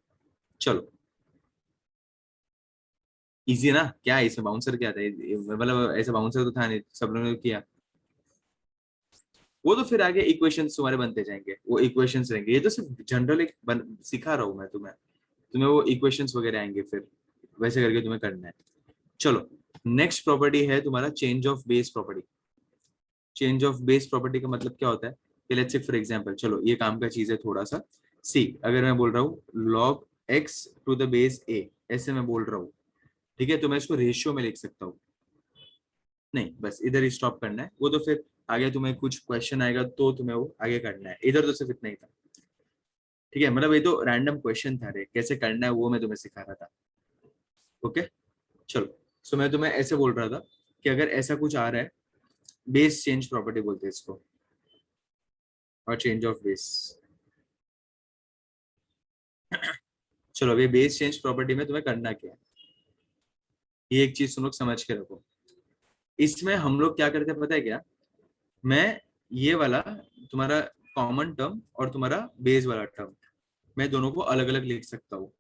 चलो इजी ना, क्या है इसमें बाउंसर क्या था, मतलब ऐसे बाउंसर तो था नहीं, सब लोगों ने किया। वो तो फिर आगे इक्वेशंस तुम्हारे बनते जाएंगे, वो इक्वेशंस रहेंगे, ये तो सिर्फ जनरल एक सिखा रहा हूँ मैं तुम्हें, तुम्हें वो इक्वेशंस वगैरह आएंगे फिर, वैसे करके तुम्हें करना है। चलो नेक्स्ट प्रॉपर्टी है तुम्हारा change of base property. Change of base property का मतलब क्या होता है कि लेट्स से फॉर एग्जांपल, चलो ये काम का चीज है थोड़ा सा। सी अगर मैं बोल रहा हूँ log x to the base a, ऐसे मैं बोल रहा हूँ, ठीक है, तो मैं इसको रेशियो में लिख सकता हूँ। नहीं बस इधर ही स्टॉप करना है, वो तो फिर आगे तुम्हें कुछ क्वेश्चन आएगा तो तुम्हें वो आगे करना है, इधर तो सिर्फ इतना ही था, ठीक है। मतलब ये तो रैंडम क्वेश्चन था रे, कैसे करना है वो मैं तुम्हें सिखा रहा था, ओके। चलो सो मैं तुम्हें ऐसे बोल रहा था कि अगर ऐसा कुछ आ रहा है, बेस चेंज प्रॉपर्टी बोलते हैं इसको, और चेंज ऑफ बेस। चलो अभी बेस चेंज प्रॉपर्टी में तुम्हें करना क्या है, ये एक चीज तुम लोग समझ के रखो। इसमें हम लोग क्या करते हैं पता है क्या, मैं ये वाला तुम्हारा कॉमन टर्म और तुम्हारा बेस वाला टर्म, मैं दोनों को अलग अलग लिख सकता हूँ।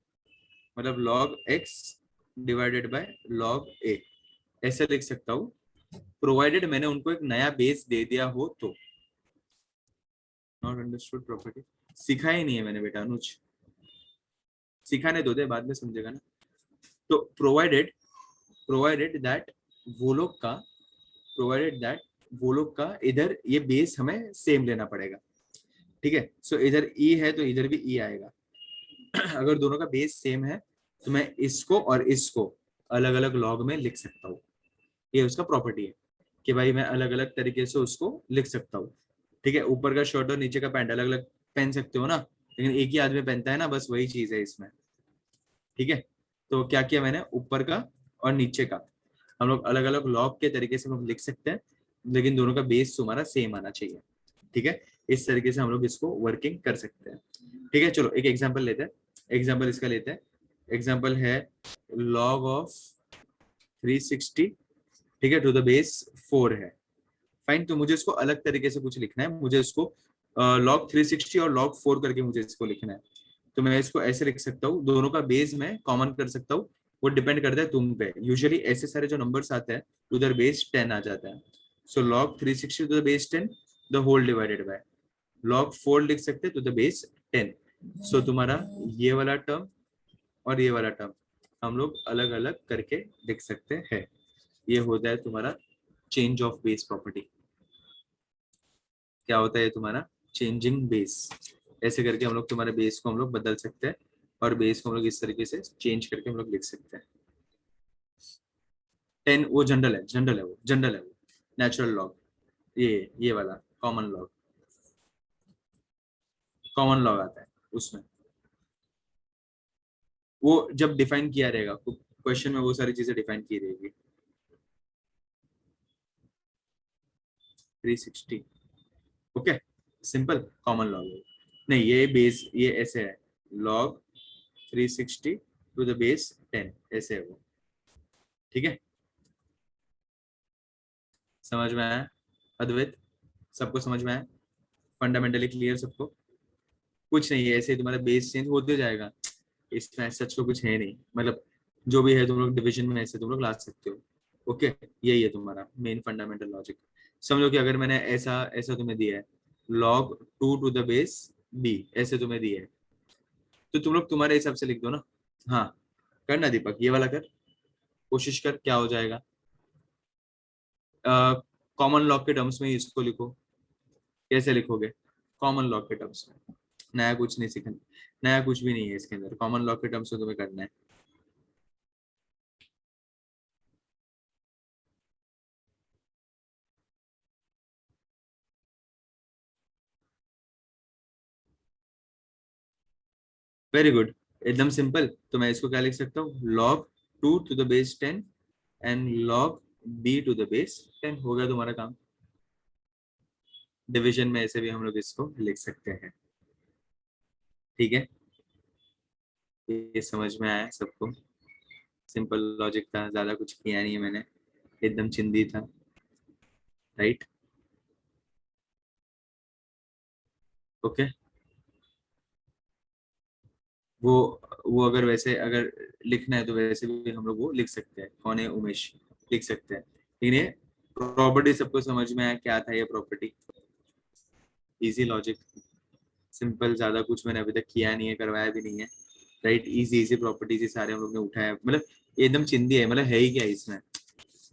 मतलब log x divided by log a, ऐसे लिख सकता हूँ, प्रोवाइडेड मैंने उनको एक नया बेस दे दिया हो तो। नॉट अंडरस्टूड प्रॉपर्टी, सिखा ही नहीं है मैंने बेटा अनुज, सिखाने दो दे, बाद में समझेगा ना। तो प्रोवाइडेड दैट वो लोग का प्रोवाइडेड दैट वो लोग का इधर ये बेस हमें सेम लेना पड़ेगा, ठीक है। सो इधर ई है तो इधर भी ई आएगा। अगर दोनों का बेस सेम है तो मैं इसको और इसको अलग अलग लॉग में लिख सकता हूँ, ये उसका प्रॉपर्टी है कि भाई मैं अलग अलग तरीके से उसको लिख सकता हूँ, ठीक है। ऊपर का शर्ट और नीचे का पैंट अलग अलग पहन सकते हो ना, लेकिन एक ही आदमी पहनता है ना, बस वही चीज है इसमें, ठीक है। तो क्या किया मैंने, ऊपर का और नीचे का हम लोग अलग अलग लॉग के तरीके से हम लोग लिख सकते हैं, लेकिन दोनों का बेस तुम्हारा सेम आना चाहिए, ठीक है। इस तरीके से हम लोग इसको वर्किंग कर सकते हैं, ठीक है। चलो एक एग्जांपल लेते हैं, एग्जांपल इसका लेते हैं। एग्जांपल है log ऑफ 360, ठीक है, टू द बेस 4 है, फाइन। तो मुझे इसको अलग तरीके से कुछ लिखना है, मुझे इसको log 360 और log 4 करके मुझे इसको लिखना है। तो मैं इसको ऐसे लिख सकता हूँ, दोनों का बेस मैं कॉमन कर सकता हूँ, वो डिपेंड करता है तुम पे। यूजुअली ऐसे सारे जो नंबर्स आते हैं उधर बेस 10 आ जाता है। So log 360 to the base 10 the whole divided by log 4 लिख सकते हैं टू द बेस 10। सो तुम्हारा ये वाला टर्म और ये वाला टर्म हम लोग अलग अलग करके लिख सकते हैं। ये होता है तुम्हारा चेंज ऑफ बेस प्रॉपर्टी। क्या होता है ये तुम्हारा चेंजिंग बेस। ऐसे करके हम लोग तुम्हारे बेस को हम लोग बदल सकते हैं और बेस को हम लोग इस तरीके से चेंज करके हम लोग लिख सकते हैं। 10 वो जनरल है वो नेचुरल लॉग। ये वाला कॉमन लॉग आता है उसमें। वो जब डिफाइन किया रहेगा क्वेश्चन में, वो सारी चीजें डिफाइन की रहेगी। 360 ओके, सिंपल कॉमन लॉग है। नहीं ये बेस ये ऐसे है, log 360 टू द बेस 10 ऐसे है वो। ठीक है, समझ में आया अद्वैत? सबको समझ में आया? फंडामेंटली क्लियर सबको? कुछ नहीं है, ऐसे ही तुम्हारा बेस चेंज होते जाएगा, इसमें सच तो कुछ है नहीं। मतलब जो भी है तुम लोग डिवीजन में ऐसे तुम लोग ला सकते हो। ओके, यही है तुम्हारा मेन फंडामेंटल लॉजिक। समझो कि अगर मैंने ऐसा ऐसा तुम्हें दिया है, log 2 to the base b ऐसे तुम्हें दिया है, तो तुम लोग तुम्हारे हिसाब से लिख दो ना। हाँ, करना दीपक, ये वाला कर, कोशिश कर क्या हो जाएगा। कॉमन लॉग के टर्म्स में ही इसको लिखो। कैसे लिखोगे कॉमन लॉग के टर्म्स में? नया कुछ नहीं सीखना, नया कुछ भी नहीं है इसके अंदर, कॉमन लॉग के टर्म्स में तुम्हें करना है। वेरी गुड, एकदम सिंपल। तो मैं इसको क्या लिख सकता हूँ, log 2 to the base 10 and log b to the base 10। हो गया तुम्हारा काम। डिवीजन में ऐसे भी हम लोग इसको लिख सकते हैं। ठीक है, ये समझ में आया सबको? सिंपल लॉजिक था, ज्यादा कुछ किया नहीं है मैंने, एकदम चिंदी था, राइट? ओके, वो वो अगर वैसे अगर लिखना है तो वैसे भी हम लोग वो लिख सकते हैं। कौन है उमेश? लिख सकते हैं। लेकिन ये प्रॉपर्टी सबको समझ में आया क्या था ये प्रॉपर्टी? इजी लॉजिक, सिंपल, ज्यादा कुछ मैंने अभी तक किया नहीं है, करवाया भी नहीं है, राइट? इजी इजी प्रॉपर्टीज ही सारे हम लोग ने उठाया, मतलब एकदम चिंदी है। मतलब है ही क्या इसमें,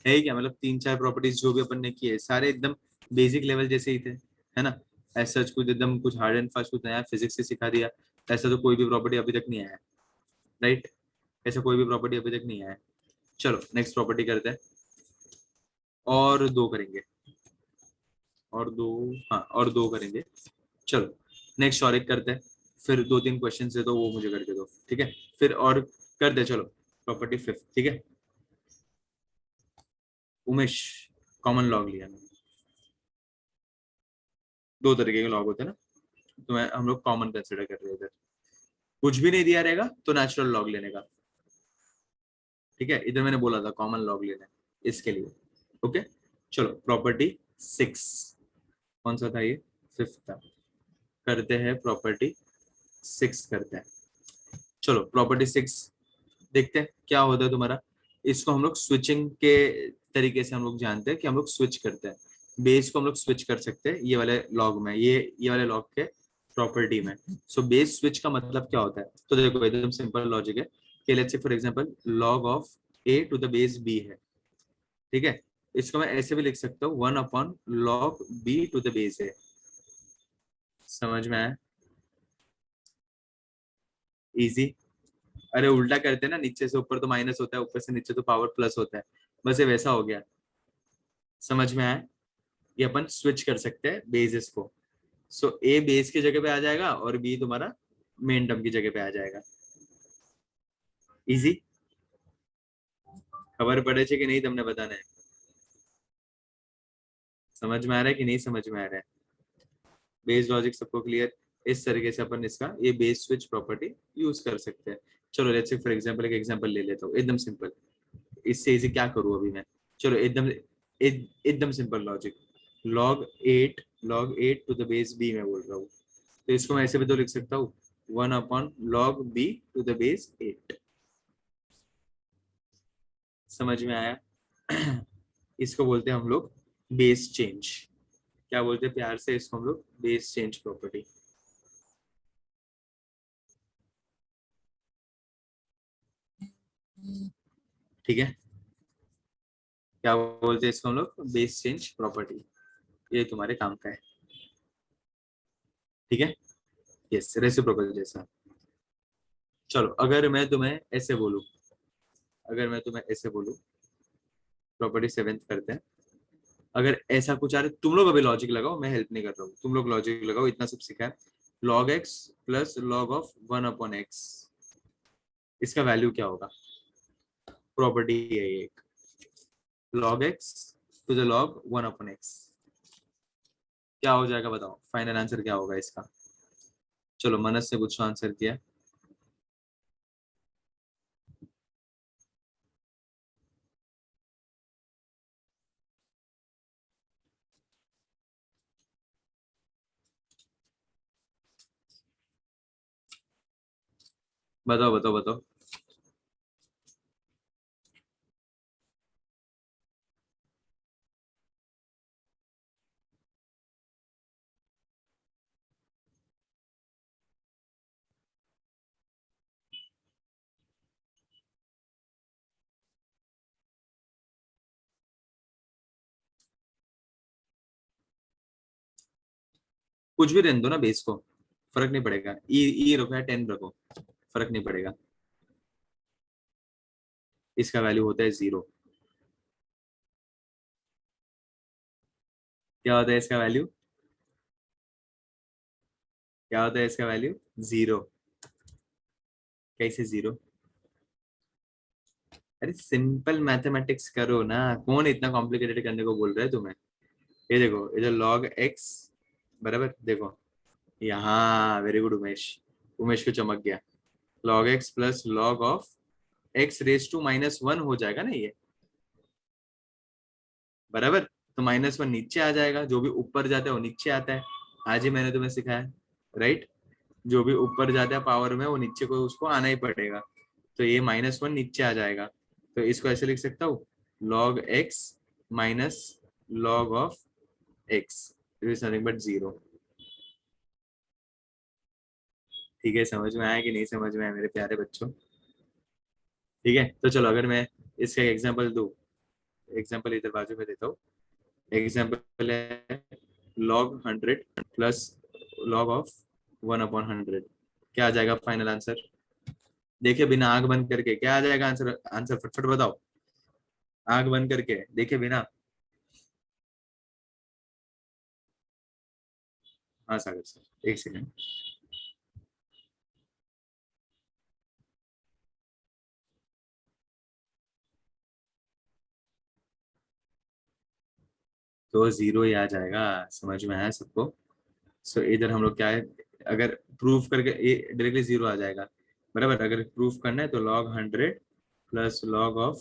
है ही क्या? मतलब 3-4 प्रॉपर्टीज जो भी अपन ने किए सारे एकदम बेसिक लेवल जैसे ही थे, है ना? ऐसा कुछ एकदम कुछ हार्ड एंड फास्ट कुछ नया फिजिक्स से सिखा दिया ऐसा तो कोई भी प्रॉपर्टी अभी तक नहीं आया, राइट? ऐसा कोई भी प्रॉपर्टी अभी तक नहीं आया। चलो नेक्स्ट प्रॉपर्टी करते हैं, और दो करेंगे, और दो, हाँ और दो करेंगे। चलो नेक्स्ट और एक करते हैं, फिर 2-3 क्वेश्चन है तो वो मुझे करके दो, ठीक है? फिर और कर दे, चलो प्रॉपर्टी 5, ठीक है? उमेश, कॉमन लॉग लिया मैंने। दो तरीके के लॉग होते हैं ना, तो मैं हम लोग कॉमन कंसिडर कर रहे हैं इधर। कुछ भी नहीं दिया रहेगा तो नेचुरल लॉग लेने का, ठीक है? इधर मैंने बोला था कॉमन लॉग लेना है इसके लिए। ओके, चलो प्रॉपर्टी 6, कौन सा था ये? 5th था। करते हैं प्रॉपर्टी 6 करते हैं। चलो प्रॉपर्टी 6 देखते हैं क्या होता है तुम्हारा। इसको हम लोग स्विचिंग के तरीके से हम लोग जानते हैं कि हम लोग स्विच करते हैं, बेस को हम लोग स्विच कर सकते हैं ये वाले लॉग में, ये वाले लॉग के प्रॉपर्टी में। सो बेस स्विच का मतलब क्या होता है? तो देखो एकदम सिंपल लॉजिक है कि let's say for example log of a to the base b है, ठीक है? इसको मैं ऐसे भी लिख सकता हूँ 1/log b to the base है। समझ में आया? इजी। अरे उल्टा करते हैं ना, नीचे से ऊपर तो माइनस होता है, ऊपर से नीचे तो पावर प्लस होता है, बस ये वैसा हो गया। समझ में आया? ये अपन स्विच कर सकते हैं बेसिस को। सो ए बेस की जगह पे आ जाएगा और बी तुम्हारा मेन टर्म की जगह पे आ जाएगा। इजी। खबर पड़े छे कि नहीं तुमने बताना है? समझ में आ रहा है कि नहीं समझ में आ रहा है? बेस लॉजिक सबको क्लियर? इस तरीके से अपन इसका ये बेस स्विच प्रॉपर्टी यूज कर सकते हैं। चलो लेट्स से फॉर एग्जांपल एक एग्जांपल ले लेता हूँ एकदम सिंपल। इससे इजी क्या करूँ अभी मैं? चलो एकदम simple logic, log 8 to the base b मैं बोल रहा हूँ, तो इसको मैं ऐसे भी तो लिख सकता हूँ 1/log b⁴. समझ में आया? इसको बोलते हैं हम लोग बेस चेंज. क्या बोलते हैं प्यार से इसको हम लोग? Base change property. ठीक है, क्या बोलते हैं इसको हम लोग? Base change property. ये तुम्हारे काम का है. ठीक है, यस, रेसिप्रोकल जैसा. चलो अगर मैं तुम्हें ऐसे बोलूं, अगर मैं तुम्हें ऐसे बोलूं, प्रॉपर्टी सेवेंथ करते हैं. अगर ऐसा कुछ आ रहा है, तुम लोग अभी लॉजिक लगाओ, मैं हेल्प नहीं कर रहा हूँ, तुम लोग लॉजिक लगाओ, इतना सब सीखा है. log x plus log of 1/x, इसका वैल्यू क्या होगा? प्रॉपर्टी है ये एक. log x to the log 1/x क्या हो जाएगा बताओ? फाइनल आंसर क्या होगा इसका? चलो मनस से पूछो, आंसर किया. बताओ बताओ बताओ. कुछ भी रहने दो ना बेस को, फर्क नहीं पड़ेगा. ई रखो या 10 रखो, फर्क नहीं पड़ेगा. इसका वैल्यू होता है 0. क्या होता है इसका वैल्यू? क्या होता है इसका वैल्यू? 0. कैसे 0? अरे सिंपल मैथमेटिक्स करो ना, कौन इतना कॉम्प्लिकेटेड करने को बोल रहा है तुम्हें? ये देखो, इधर log x बराबर, देखो यहाँ, वेरी गुड उमेश. उमेश को चमक गया. log x plus log of x raise to -1 हो जाएगा ना ये, बराबर. तो -1 नीचे आ जाएगा, जो भी ऊपर जाता है वो नीचे आता है. आज ही मैंने तुम्हें सिखाया, राइट? जो भी ऊपर जाता है पावर में, वो नीचे को उसको आना ही पड़ेगा. तो ये -1 नीचे आ जाएगा. तो इसको ऐसे लिख सकता हूँ, log x minus log of x is nothing but 0. ठीक है, समझ में आया कि नहीं समझ में आया मेरे प्यारे बच्चों? ठीक है, तो चलो अगर मैं इसका एग्जांपल दूं, एग्जांपल इधर बाजू में देता हूँ. एग्जांपल है log 100 प्लस log ऑफ 1/100. क्या आ जाएगा फाइनल आंसर? देखे बिना आंख बंद करके क्या आ जाएगा आंसर? आंसर फटफट बताओ, आंख बंद करके देखे बिना. हाँ सागर सर, एक सेकंड. तो 0 ही आ जाएगा. समझ में आया सबको? सो इधर हम लोग क्या है, अगर प्रूफ करके ये डायरेक्टली 0 आ जाएगा, बराबर. अगर प्रूफ करना है तो log 100 plus log of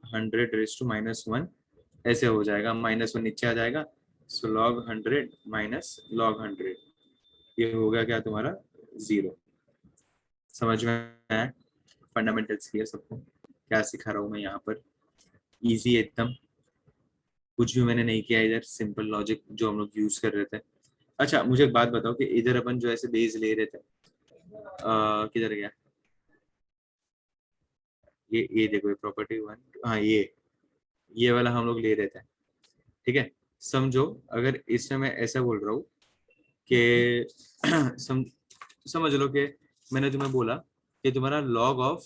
100 raise to -1 ऐसे हो जाएगा. -1 नीचे आ जाएगा. सो log 100 माइनस log 100, ये हो गया क्या तुम्हारा? 0. समझ में आया? फंडामेंटल्स क्लियर सबको? क्या सिखा रहा हूँ मैं यहाँ पर? इजी है एकदम, कुछ भी मैंने नहीं किया इधर, सिंपल लॉजिक जो हम लोग यूज कर रहे थे. अच्छा मुझे एक बात बताओ कि इधर अपन जो ऐसे बेस ले रहे थे, किधर गया? ये देखो, ये प्रॉपर्टी 1, हाँ ये वाला हम लोग ले रहे थे. ठीक है, समझो अगर इसमें मैं ऐसा बोल रहा हूँ कि समझ लो कि मैंने तुम्हें बोला कि तुम्हारा log ऑफ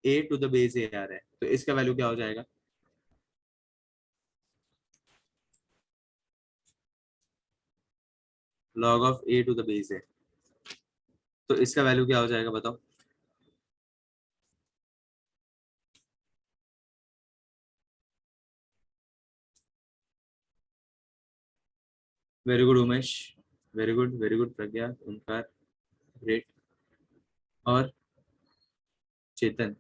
a⁴ आ रहा है, तो इसका वैल्यू क्या हो जाएगा? log ऑफ a⁴ तो इसका वैल्यू क्या हो जाएगा बताओ? Very good Umesh, very good Pragya, Omkar, great. और चेतन,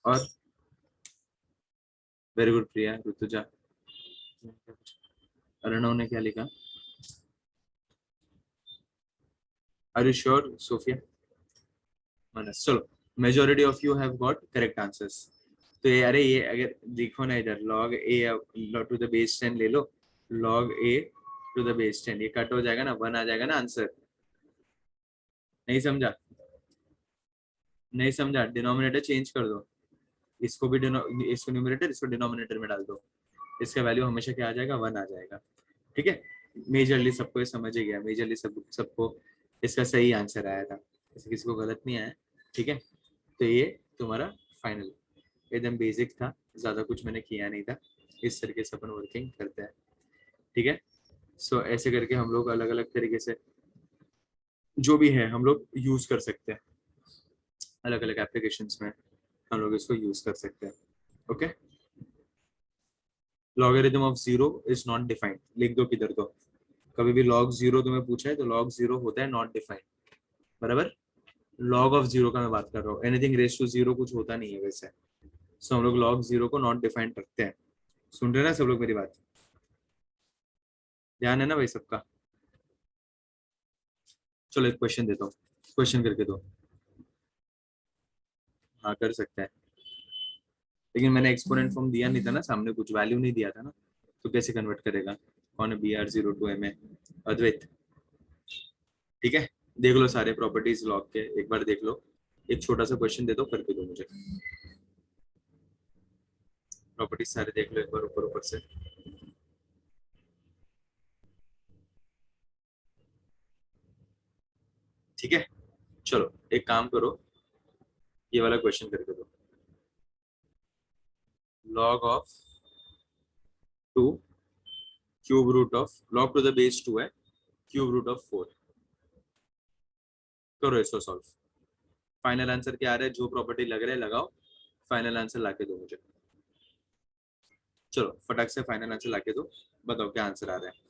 और वेरी गुड प्रिया, ऋतुजा. अर्णव ने क्या लिखा? Are you sure Sophia? Manas, चलो, majority of you have got correct answers. तो ये, अरे ये अगर देखो ना इधर, log a to the base 10 ले लो, log a to the base 10, ये कट हो जाएगा ना, 1 आ जाएगा ना आंसर। नहीं समझा? नहीं समझा? डिनोमिनेटर चेंज कर दो, इसको भी इसको न्यूमरेटर, इसको डिनोमिनेटर में डाल दो, इसका वैल्यू हमेशा क्या आ जाएगा, 1 आ जाएगा। ठीक है, मेजरली सबको ये समझ ही गया, मेजरली सबको इसका सही आंसर आया था, ऐसे किसी को गलत नहीं आया। ठीक है, तो ये तुम्हारा फाइनल एकदम बेसिक था, ज्यादा कुछ मैंने किया नहीं था, इस तरीके से अपन वर्किंग करते हैं। ठीक है, सो ऐसे करके हम लोग अलग अलग तरीके से जो भी है हम लोग यूज कर सकते हैं, अलग अलग एप्लीकेशंस में हम लोग इसको यूज कर सकते हैं। Okay, logarithm of zero is not defined, लिख दो किधर तो, कभी भी log जीरो तुम्हें पूछा है तो log जीरो होता है नॉट डिफाइंड, बराबर। log ऑफ जीरो का मैं बात कर रहा हूँ, एनीथिंग रेस टू जीरो कुछ होता नहीं है वैसे। सो हम लोग log जीरो को नॉट डिफाइंड रखते हैं। सुन रहे हैं ना सब लोग मेरी बात? ध्यान है ना भाई सबका? चलो एक क्वेश्चन देता हूँ, क्वेश्चन करके दो। हाँ कर सकते हैं, लेकिन मैंने एक्सपोनेंट फॉर्म दिया नहीं था ना, सामने कुछ वैल्यू नहीं दिया था ना, तो कैसे कन्वर्ट करेगा? कौन है BR02 MA? अद्वैत। ठीक है, देख लो सारे प्रॉपर्टीज लॉग के, एक बार देख लो, एक छोटा सा क्वेश्चन दे दो, करके दो मुझे। प्रॉपर्टीज सारे देख लो एक बार ऊपर ऊपर से। ठीक है, चलो एक काम करो, ये वाला क्वेश्चन करके दो। Log of 2 cube root of, log to the base 2 है, क्यूब रूट ऑफ 4, करो इसको सॉल्व। फाइनल आंसर क्या आ रहा है, जो प्रॉपर्टी लग रहा है लगाओ, फाइनल आंसर लाके दो मुझे। चलो फटाक से फाइनल आंसर लाके दो, बताओ क्या आंसर आ रहा है।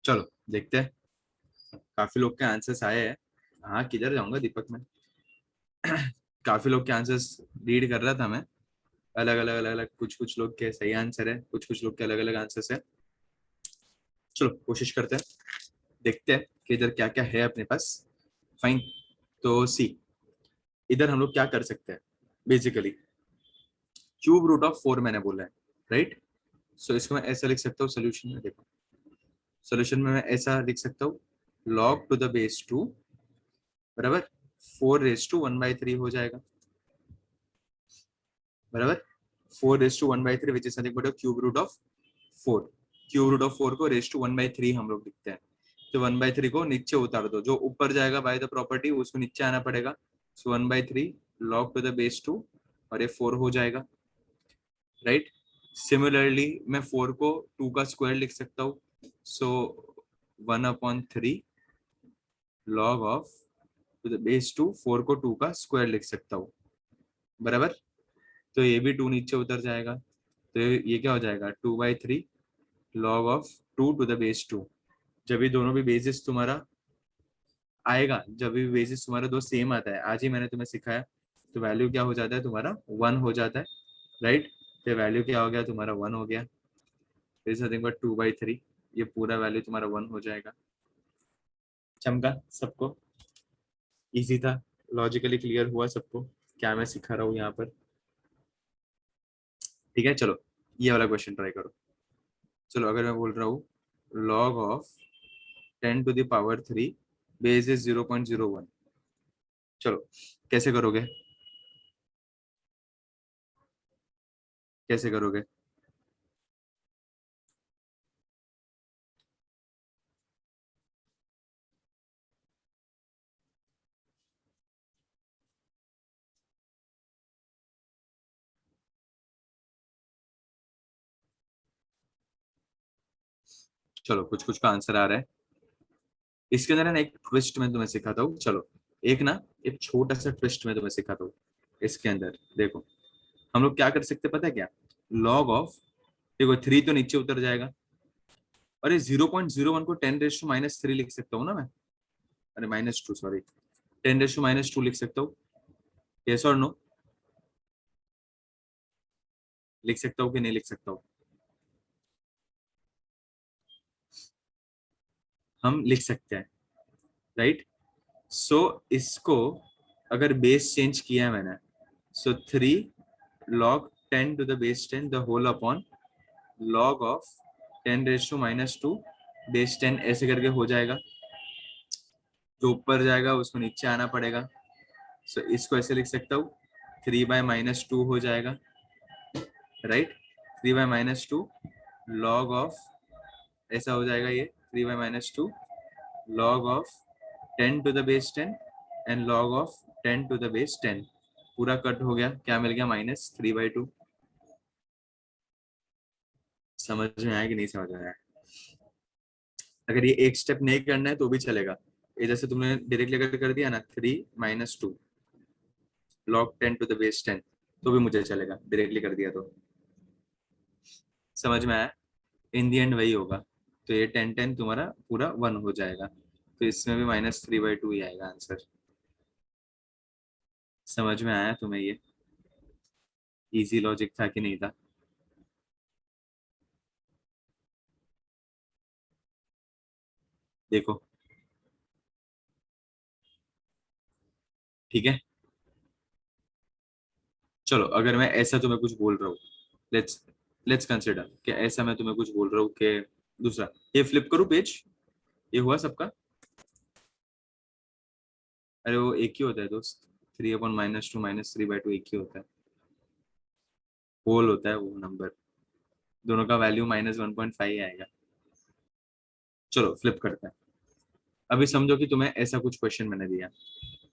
चलो देखते हैं, काफी लोग के आंसर्स आए हैं। हाँ किधर जाऊंगा दीपक में। काफी लोग के आंसर्स रीड कर रहा था मैं, अलग अलग अलग अलग, कुछ कुछ लोग के सही आंसर है, कुछ कुछ लोग के अलग अलग आंसर्स है। चलो कोशिश करते हैं, देखते हैं कि इधर क्या क्या है अपने पास। फाइन, तो सी, इधर हम लोग क्या कर सकते हैं बेसिकली, क्यूब रूट ऑफ 4 मैंने बोला है, राइट। सो इसको मैं ऐसा लिख सकता हूँ सोल्यूशन में, देखो सोल्यूशन में मैं ऐसा लिख सकता हूँ, log टू द बेस 2 बराबर 4 रेज टू 1/3 हो जाएगा, बराबर 4 raise to 1/3 which is nothing but cube root of 4। Cube root of 4 को रेज टू 1/3 हम लोग लिखते हैं, तो 1/3 को नीचे उतार दो, जो ऊपर जाएगा बाय द प्रॉपर्टी उसको नीचे आना पड़ेगा। सो 1/3 log टू द बेस 2, और ये 4 हो जाएगा, राइट। सिमिलरली मैं 4 को 2 का स्क्वायर लिख सकता हूँ, so 1/3 log of to the base 2, 4 को 2 का स्क्वायर लिख सकता हूँ, बराबर। तो ये भी 2 नीचे उतर जाएगा, तो ये क्या हो जाएगा 2/3 log of 2 to the base 2। जब भी दोनों भी बेसिस तुम्हारा आएगा, जब भी बेसिस तुम्हारा दो सेम आता है, आज ही मैंने तुम्हें सिखाया, तो वैल्यू क्या हो जाता है तुम्हारा 1 हो जाता है, राइट। तो वैल्यू क्या हो गया तुम्हारा 1 हो गया, इज नथिंग बट 2/3, ये पूरा वैल्यू तुम्हारा 1 हो जाएगा। चमका सबको, इजी था, लॉजिकली क्लियर हुआ सबको क्या मैं सिखा रहा हूँ यहाँ पर। ठीक है चलो ये वाला क्वेश्चन ट्राई करो। चलो अगर मैं बोल रहा हूँ log of 10 to the power 3 base is 0.01, चलो कैसे करोगे, कैसे करोगे। चलो कुछ कुछ का आंसर आ रहा है, इसके अंदर ना एक ट्विस्ट मैं तुम्हें सिखाता हूँ। चलो एक ना, एक छोटा सा ट्विस्ट मैं तुम्हें सिखाता हूँ। इसके अंदर देखो हम लोग क्या कर सकते हैं पता है क्या, लॉग ऑफ, देखो 3 तो नीचे उतर जाएगा, अरे 0.01 को 10 रेज टू -3 लिख सकता हूँ ना मैं, अरे -2 सॉरी, 10 रेज टू -2 लिख सकता हूँ, यस और नो, लिख सकता हूँ कि नहीं लिख सकता हूँ। हम लिख सकते हैं, राइट। सो इसको अगर बेस चेंज किया है मैंने, so 3 log 10 to the base 10 the whole upon log of 10 raise to -2 base 10 ऐसे करके हो जाएगा, जो ऊपर जाएगा उसको नीचे आना पड़ेगा। सो इसको ऐसे लिख सकता हूँ, 3/-2 हो जाएगा, राइट। 3/-2 log ऑफ, ऐसा हो जाएगा ये 3/-2 log of 10 to the base 10 and log of 10 to the base 10, पूरा कट हो गया, क्या मिल गया -3/2। समझ में आया कि नहीं समझ में आया। अगर ये एक स्टेप नहीं करना है तो भी चलेगा, ये जैसे तुमने डायरेक्टली अगर कर दिया ना 3/-2 log 10 टू द बेस 10, तो भी मुझे चलेगा, डायरेक्टली कर दिया तो। समझ में आया, इन दी एंड वही होगा। तो ये 10 10 तुम्हारा पूरा 1 हो जाएगा, तो इसमें भी -3/2 ही आएगा आंसर। समझ में आया तुम्हें ये, इजी लॉजिक था कि नहीं था। देखो ठीक है, चलो अगर मैं ऐसा तुम्हें कुछ बोल रहा हूँ, लेट्स लेट्स कंसिडर कि ऐसा मैं तुम्हें कुछ बोल रहा हूँ कि दूसरा, ये फ्लिप करूँ पेज, ये हुआ सबका, अरे वो एक ही होता है दोस्त, 3/-2 -3/2 एक ही होता है, होल होता है वो नंबर, दोनों का वैल्यू -1.5 आएगा। चलो फ्लिप करते हैं। अभी समझो कि तुम्हें ऐसा कुछ क्वेश्चन मैंने दिया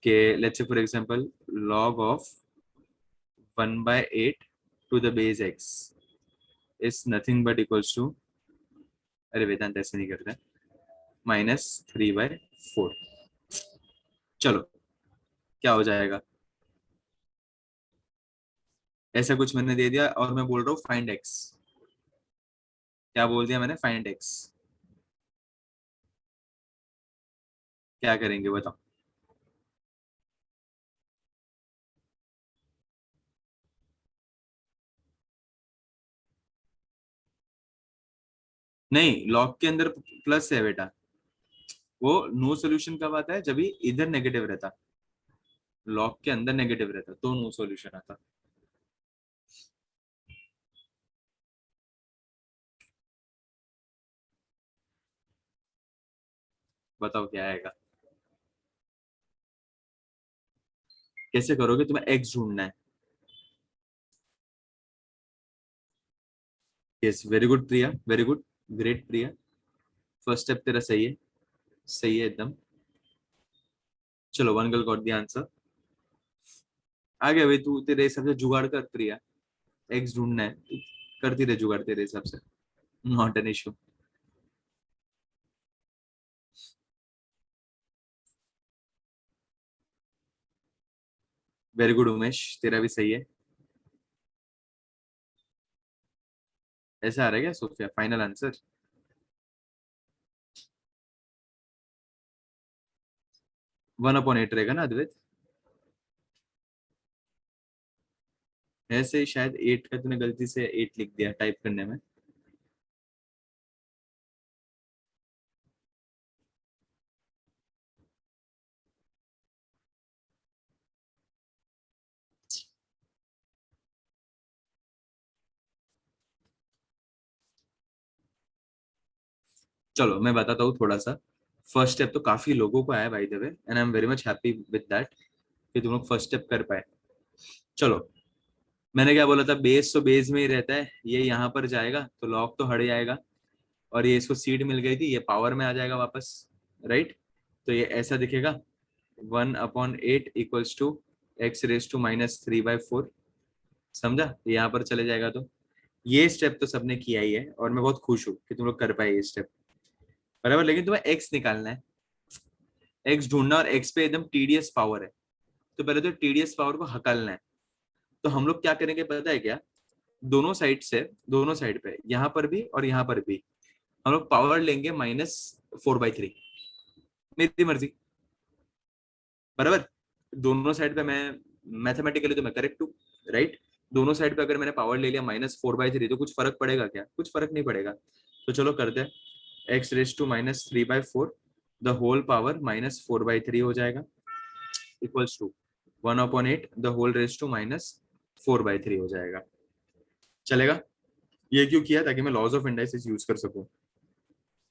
कि let's say for example log of 1/8 to the base x is nothing but equals to, अरे वेदांत ऐसे नहीं करते, -3/4। चलो क्या हो जाएगा, ऐसा कुछ मैंने दे दिया और मैं बोल रहा हूँ फाइंड x, क्या बोल दिया मैंने, फाइंड x। क्या करेंगे बताओ? नहीं, लॉग के अंदर प्लस है बेटा। वो नो सोल्यूशन कब आता है? जब भी इधर नेगेटिव रहता, लॉग के अंदर नेगेटिव रहता तो नो सोल्यूशन आता। बताओ क्या आएगा? कैसे करोगे? तुम्हें एक्स ढूंढना है। Yes, very good Priya, very good, great Priya. First step तेरा सही है, सही है एकदम। चलो, one girl got the answer. आ गया भाई, तू तेरे हिसाब से जुगाड़ कर प्रिया। एक्स ढूंढना है, तू करती रहे जुगाड़ तेरे हिसाब से। Not an issue. Very good Umesh, तेरा भी सही है। ऐसा आ रहा है क्या सोफिया, फाइनल आंसर? 1/8 रहेगा ना अद्वैत? ऐसे ही शायद 8 का तूने गलती से 8 लिख दिया टाइप करने में। चलो मैं बताता हूँ थोड़ा सा। फर्स्ट स्टेप तो काफी लोगों को आया by the way, and I am very much happy with that कि तुम लोग फर्स्ट स्टेप कर पाए। चलो, मैंने क्या बोला था, बेस तो बेस में ही रहता है, ये यहाँ पर जाएगा तो लॉग तो हट जाएगा, और ये इसको सीड मिल गई थी, ये पावर में आ जाएगा वापस, राइट? तो ये ऐसा दिखेगा, 1/8 इक्वल्स टू x⁻³ समझा? ये यहाँ पर चले जाएगा। तो ये स्टेप तो सबने किया ही है, और मैं बहुत खुश हूँ कि तुम लोग कर पाए ये स्टेप, बराबर। लेकिन तुम्हें एक्स निकालना है, एक्स ढूंढना, और एक्स पे एकदम टीडीएस पावर है। तो पहले तो टीडीएस पावर को हकलना है। तो हम लोग क्या करेंगे पता है क्या? दोनों साइड से, दोनों साइड पे, यहाँ पर भी और यहाँ पर भी, हम लोग पावर लेंगे -4/3। मेरी मर्जी, बराबर। दोनों साइड पे मैं, मैथमेटिकली तो मैं करेक्ट हूँ, राइट? दोनों साइड पे अगर मैंने पावर ले लिया -4/3, तो कुछ फर्क पड़ेगा क्या? कुछ फर्क नहीं पड़ेगा। तो चलो करते हैं। x⁻³ द होल पावर -4/3 हो जाएगा, equals to 1/8 the whole raise to -4/3 हो जाएगा। चलेगा? ये क्यों किया? ताकि मैं लॉज ऑफ इंडाइसिस यूज कर सकूं।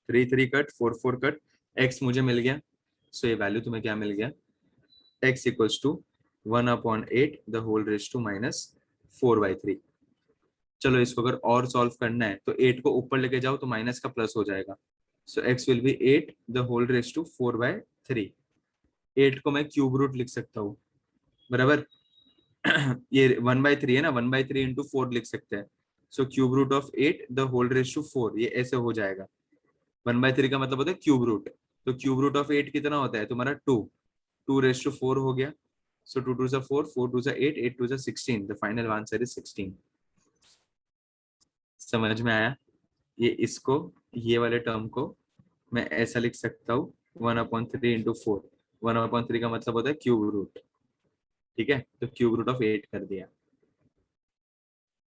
3 3 कट, 4 4 कट, x मुझे मिल गया। सो ये वैल्यू तुम्हें क्या मिल गया? x equals to 1/8 the whole raise to -4/3। चलो, इसको अगर और सॉल्व करना है तो 8 को ऊपर लेके जाओ तो माइनस का प्लस हो जाएगा। So x will be 8 the whole raise to 4/3। 8 को मैं क्यूब रूट लिख सकता हूँ, बराबर। ये 1/3 है ना, 1/3 इंटू 4 लिख सकते हैं। So cube root of 8 the whole raise to 4, ये ऐसे हो जाएगा। 1/3 का मतलब होता है क्यूब रूट। तो क्यूब रूट ऑफ 8 कितना होता है तुम्हारा? 2। 2 रेस टू 4 हो गया। सो 2 2 4, 4 2 8, 8 2 16, द फाइनल आंसर इज 16। समझ में आया? ये इसको, ये वाले टर्म को मैं ऐसा लिख सकता हूँ, 1/3 इंटू 4। 1/3 का मतलब होता है क्यूब रूट, ठीक है? तो क्यूब रूट ऑफ 8 कर दिया।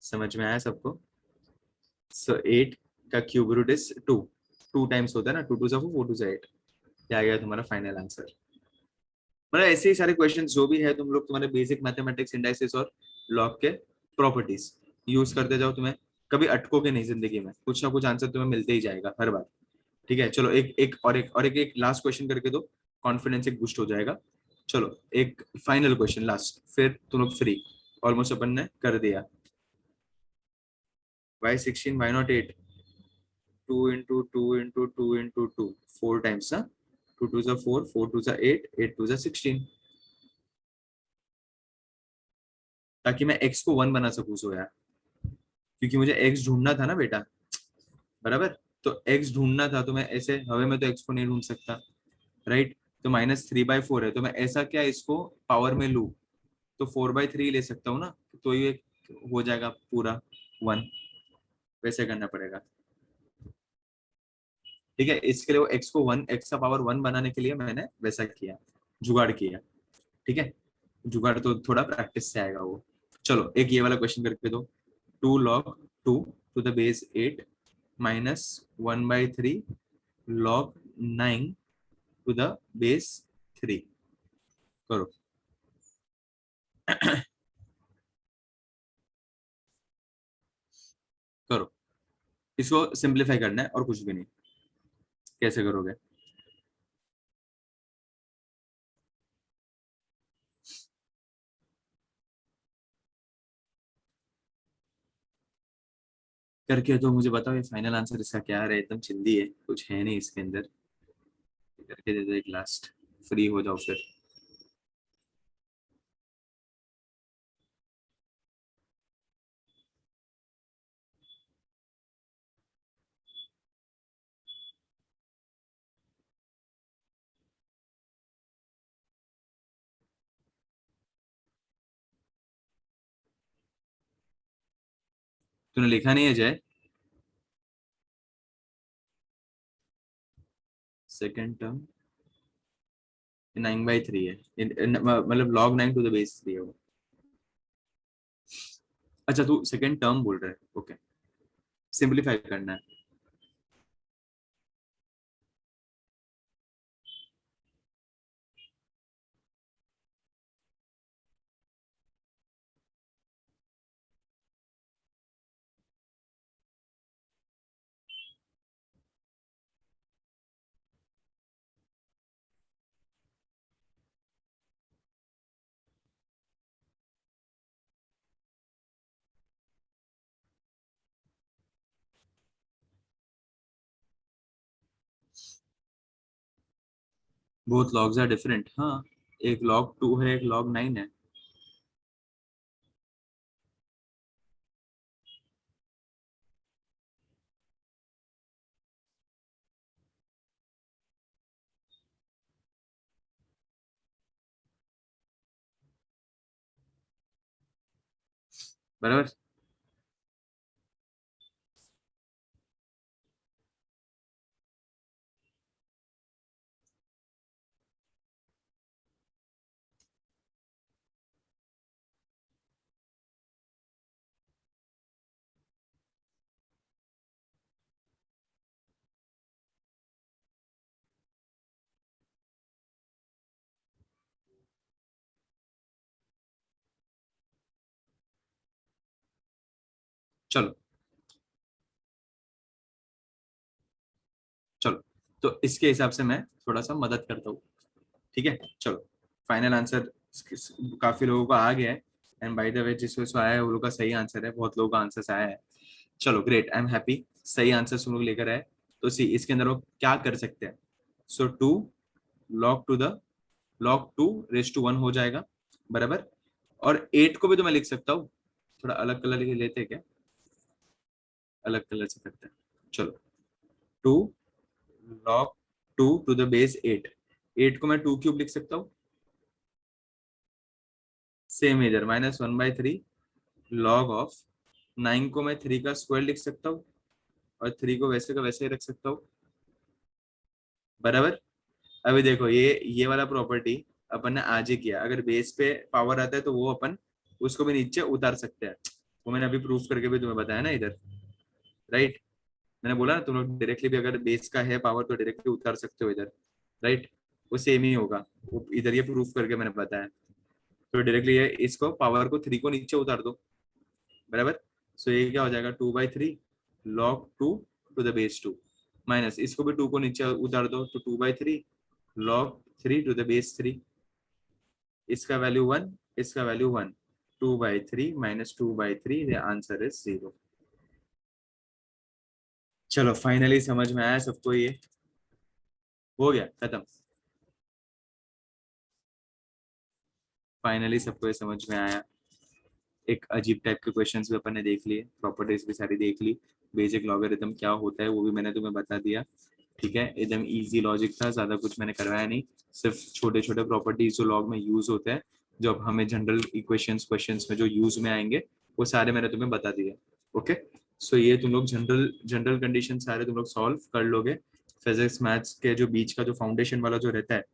समझ में आया सबको? सो 8 का क्यूब रूट इज 2। 2 टाइम्स होता है ना, 2 2 4, 4 2 8। क्या आ गया तुम्हारा फाइनल आंसर? मतलब ऐसे ही सारे क्वेश्चन जो भी है, तुम लोग तुम्हारे बेसिक मैथमेटिक्स, इंडाइसिस और लॉग के प्रॉपर्टीज यूज करते जाओ। तुम्हें कभी अटकोगे नहीं जिंदगी में, कुछ ना कुछ आंसर तुम्हें मिलते ही जाएगा हर बार। ठीक है, चलो एक एक और एक और एक लास्ट क्वेश्चन करके दो, कॉन्फिडेंस एक बूस्ट हो जाएगा। चलो, एक फाइनल क्वेश्चन लास्ट, फिर तुम लोग फ्री। ऑलमोस्ट अपन ने कर दिया। y16 y0 8, 2 into 2 into 2 into 2, 4 times ना। 2 2 4, 4 2 8, 8 2 16। ताकि मैं x को 1 बना सकूं, सो यार, क्योंकि मुझे x ढूंढना था ना बेटा, बराबर। तो x ढूंढना था, तो मैं ऐसे हवे में तो x को नहीं ढूंढ सकता, राइट? तो -3/4 है, तो मैं ऐसा क्या इसको पावर में लूं? तो 4/3 ले सकता हूँ ना, तो ये हो जाएगा पूरा 1। वैसे करना पड़ेगा। ठीक है, इसके लिए वो x को 1 x का पावर 1 बनाने के लिए मैंने वैसा किया, जुगाड़ किया। ठीक है, जुगाड़ तो थोड़ा प्रैक्टिस से आएगा वो। चलो एक ये वाला क्वेश्चन करके दो। 2 log 2 to the base 8 minus 1/3 log 9 to the base 3 करो। करो, इसको सिंप्लीफाई करना है और कुछ भी नहीं। कैसे करोगे? करके तो मुझे बताओ, ये फाइनल आंसर इसका क्या है? एकदम चिंदी है, कुछ है नहीं इसके अंदर। करके दे दो एक लास्ट, फ्री हो जाओ फिर। तूने लिखा नहीं है जय? सेकेंड टर्म 9/3 है, मतलब log 9 टू द बेस 3 है वो। अच्छा तू सेकेंड टर्म बोल रहा है, ओके। सिंप्लीफाई करना है। बोथ लॉग्स आर डिफरेंट, हाँ। एक log 2 है, एक log 9 है। बराबर। चलो चलो, तो इसके हिसाब से मैं थोड़ा सा मदद करता हूँ। ठीक है, चलो। फाइनल आंसर काफी लोगों का आ गया है। एंड बाय द वे जिस वजह से आया है वो लोग का सही आंसर है, बहुत लोगों का आंसर आया है। चलो ग्रेट, आई एम हैप्पी। सही आंसर तुम लोग लेकर आए। तो सी इसके अंदर वो क्या कर सकते हैं? सो 2 log 2 रेज टू 1 हो जाएगा, बराबर। और 8 को भी तो मैं लिख सकता हूँ, थोड़ा अलग कलर लेते हैं क्या? अलग कलर से करते हैं, चलो। 2 log 2 टू द बेस 8, 8 को मैं 2³ लिख सकता हूँ। सेम इधर -1/3 log ऑफ 9 को मैं 3 का स्क्वायर लिख सकता हूँ, और 3 को वैसे का वैसे ही रख सकता हूँ, बराबर। अभी देखो ये वाला प्रॉपर्टी अपन ने आज ही किया। अगर बेस पे पावर आता है तो वो अपन उसको भी नीचे उतार सकते हैं। वो मैंने अभी प्रूफ करके भी तुम्हें बताया ना इधर, राइट। मैंने बोला ना तुम लोग डायरेक्टली भी अगर बेस का है पावर तो डायरेक्टली उतार सकते हो इधर, राइट। वो सेम ही होगा, वो इधर ये प्रूफ करके मैंने बताया। तो डायरेक्टली ये इसको पावर को 3 को नीचे उतार दो, बराबर। सो ये क्या हो जाएगा? 2/3 log 2 to the base 2, minus इसको भी 2 को नीचे उतार दो तो 2/3 log 3 टू द बेस 3। इसका वैल्यू 1, इसका वैल्यू 1। 2/3 -2/3, the answer is 0। चलो फाइनली समझ में आया सबको ये? हो गया खत्म। फाइनली सबको ये समझ में आया। एक अजीब टाइप के क्वेश्चंस भी अपन ने देख लिए, प्रॉपर्टीज भी सारी देख ली, बेसिक लॉगरिथम क्या होता है वो भी मैंने तुम्हें बता दिया। ठीक है, एकदम इजी लॉजिक था, ज्यादा कुछ मैंने करवाया नहीं। सिर्फ छोटे छोटे प्रॉपर्टीज जो लॉग में यूज होते हैं, जो अब हमें जनरल इक्वेशंस क्वेश्चंस में जो यूज में आएंगे, वो सारे मैंने तुम्हें बता दिए। ओके, सो ये तुम लोग जनरल जनरल कंडीशन सारे तुम लोग सॉल्व कर लोगे, फिजिक्स मैथ्स के जो बीच का जो फाउंडेशन वाला जो रहता है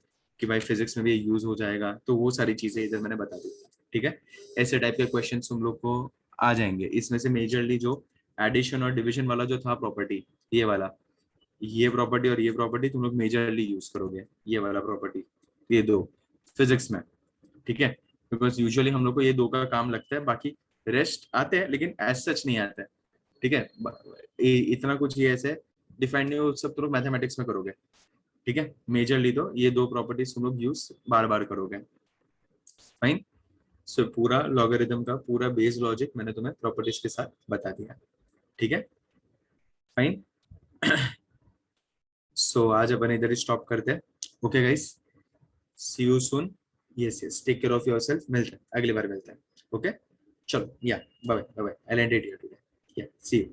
कि भाई फिजिक्स में भी यूज हो जाएगा, तो वो सारी चीजें इधर मैंने बता दी। ठीक है, ऐसे टाइप के क्वेश्चन तुम लोग को आ जाएंगे। इसमें से मेजरली जो एडिशन और डिविजन वाला जो था प्रॉपर्टी, ये वाला, ये प्रॉपर्टी और ये प्रॉपर्टी तुम लोग मेजरली यूज करोगे, ये वाला प्रॉपर्टी, ये दो फिजिक्स में। ठीक है, बिकॉज यूजुअली हम लोग को ये दो का काम लगता है, बाकी रेस्ट आते हैं लेकिन एज सच नहीं आता है। ठीक है, इतना कुछ ये ऐसे डिफाइन नहीं हो, सब तुम लोग मैथमेटिक्स में करोगे। ठीक है, मेजरली तो ये दो प्रॉपर्टीज तुम लोग यूज बार बार करोगे। फाइन। सो पूरा लॉगरिथम का पूरा बेस लॉजिक मैंने तुम्हें प्रॉपर्टीज के साथ बता दिया। ठीक है, फाइन। सो आज अपन इधर ही स्टॉप करते हैं। Okay guys, see you soon. Yes yes, take care of yourself, मिलते हैं अगली बार, मिलते हैं। ओके, चलो, yeah bye bye, I learned it here today, yeah see you.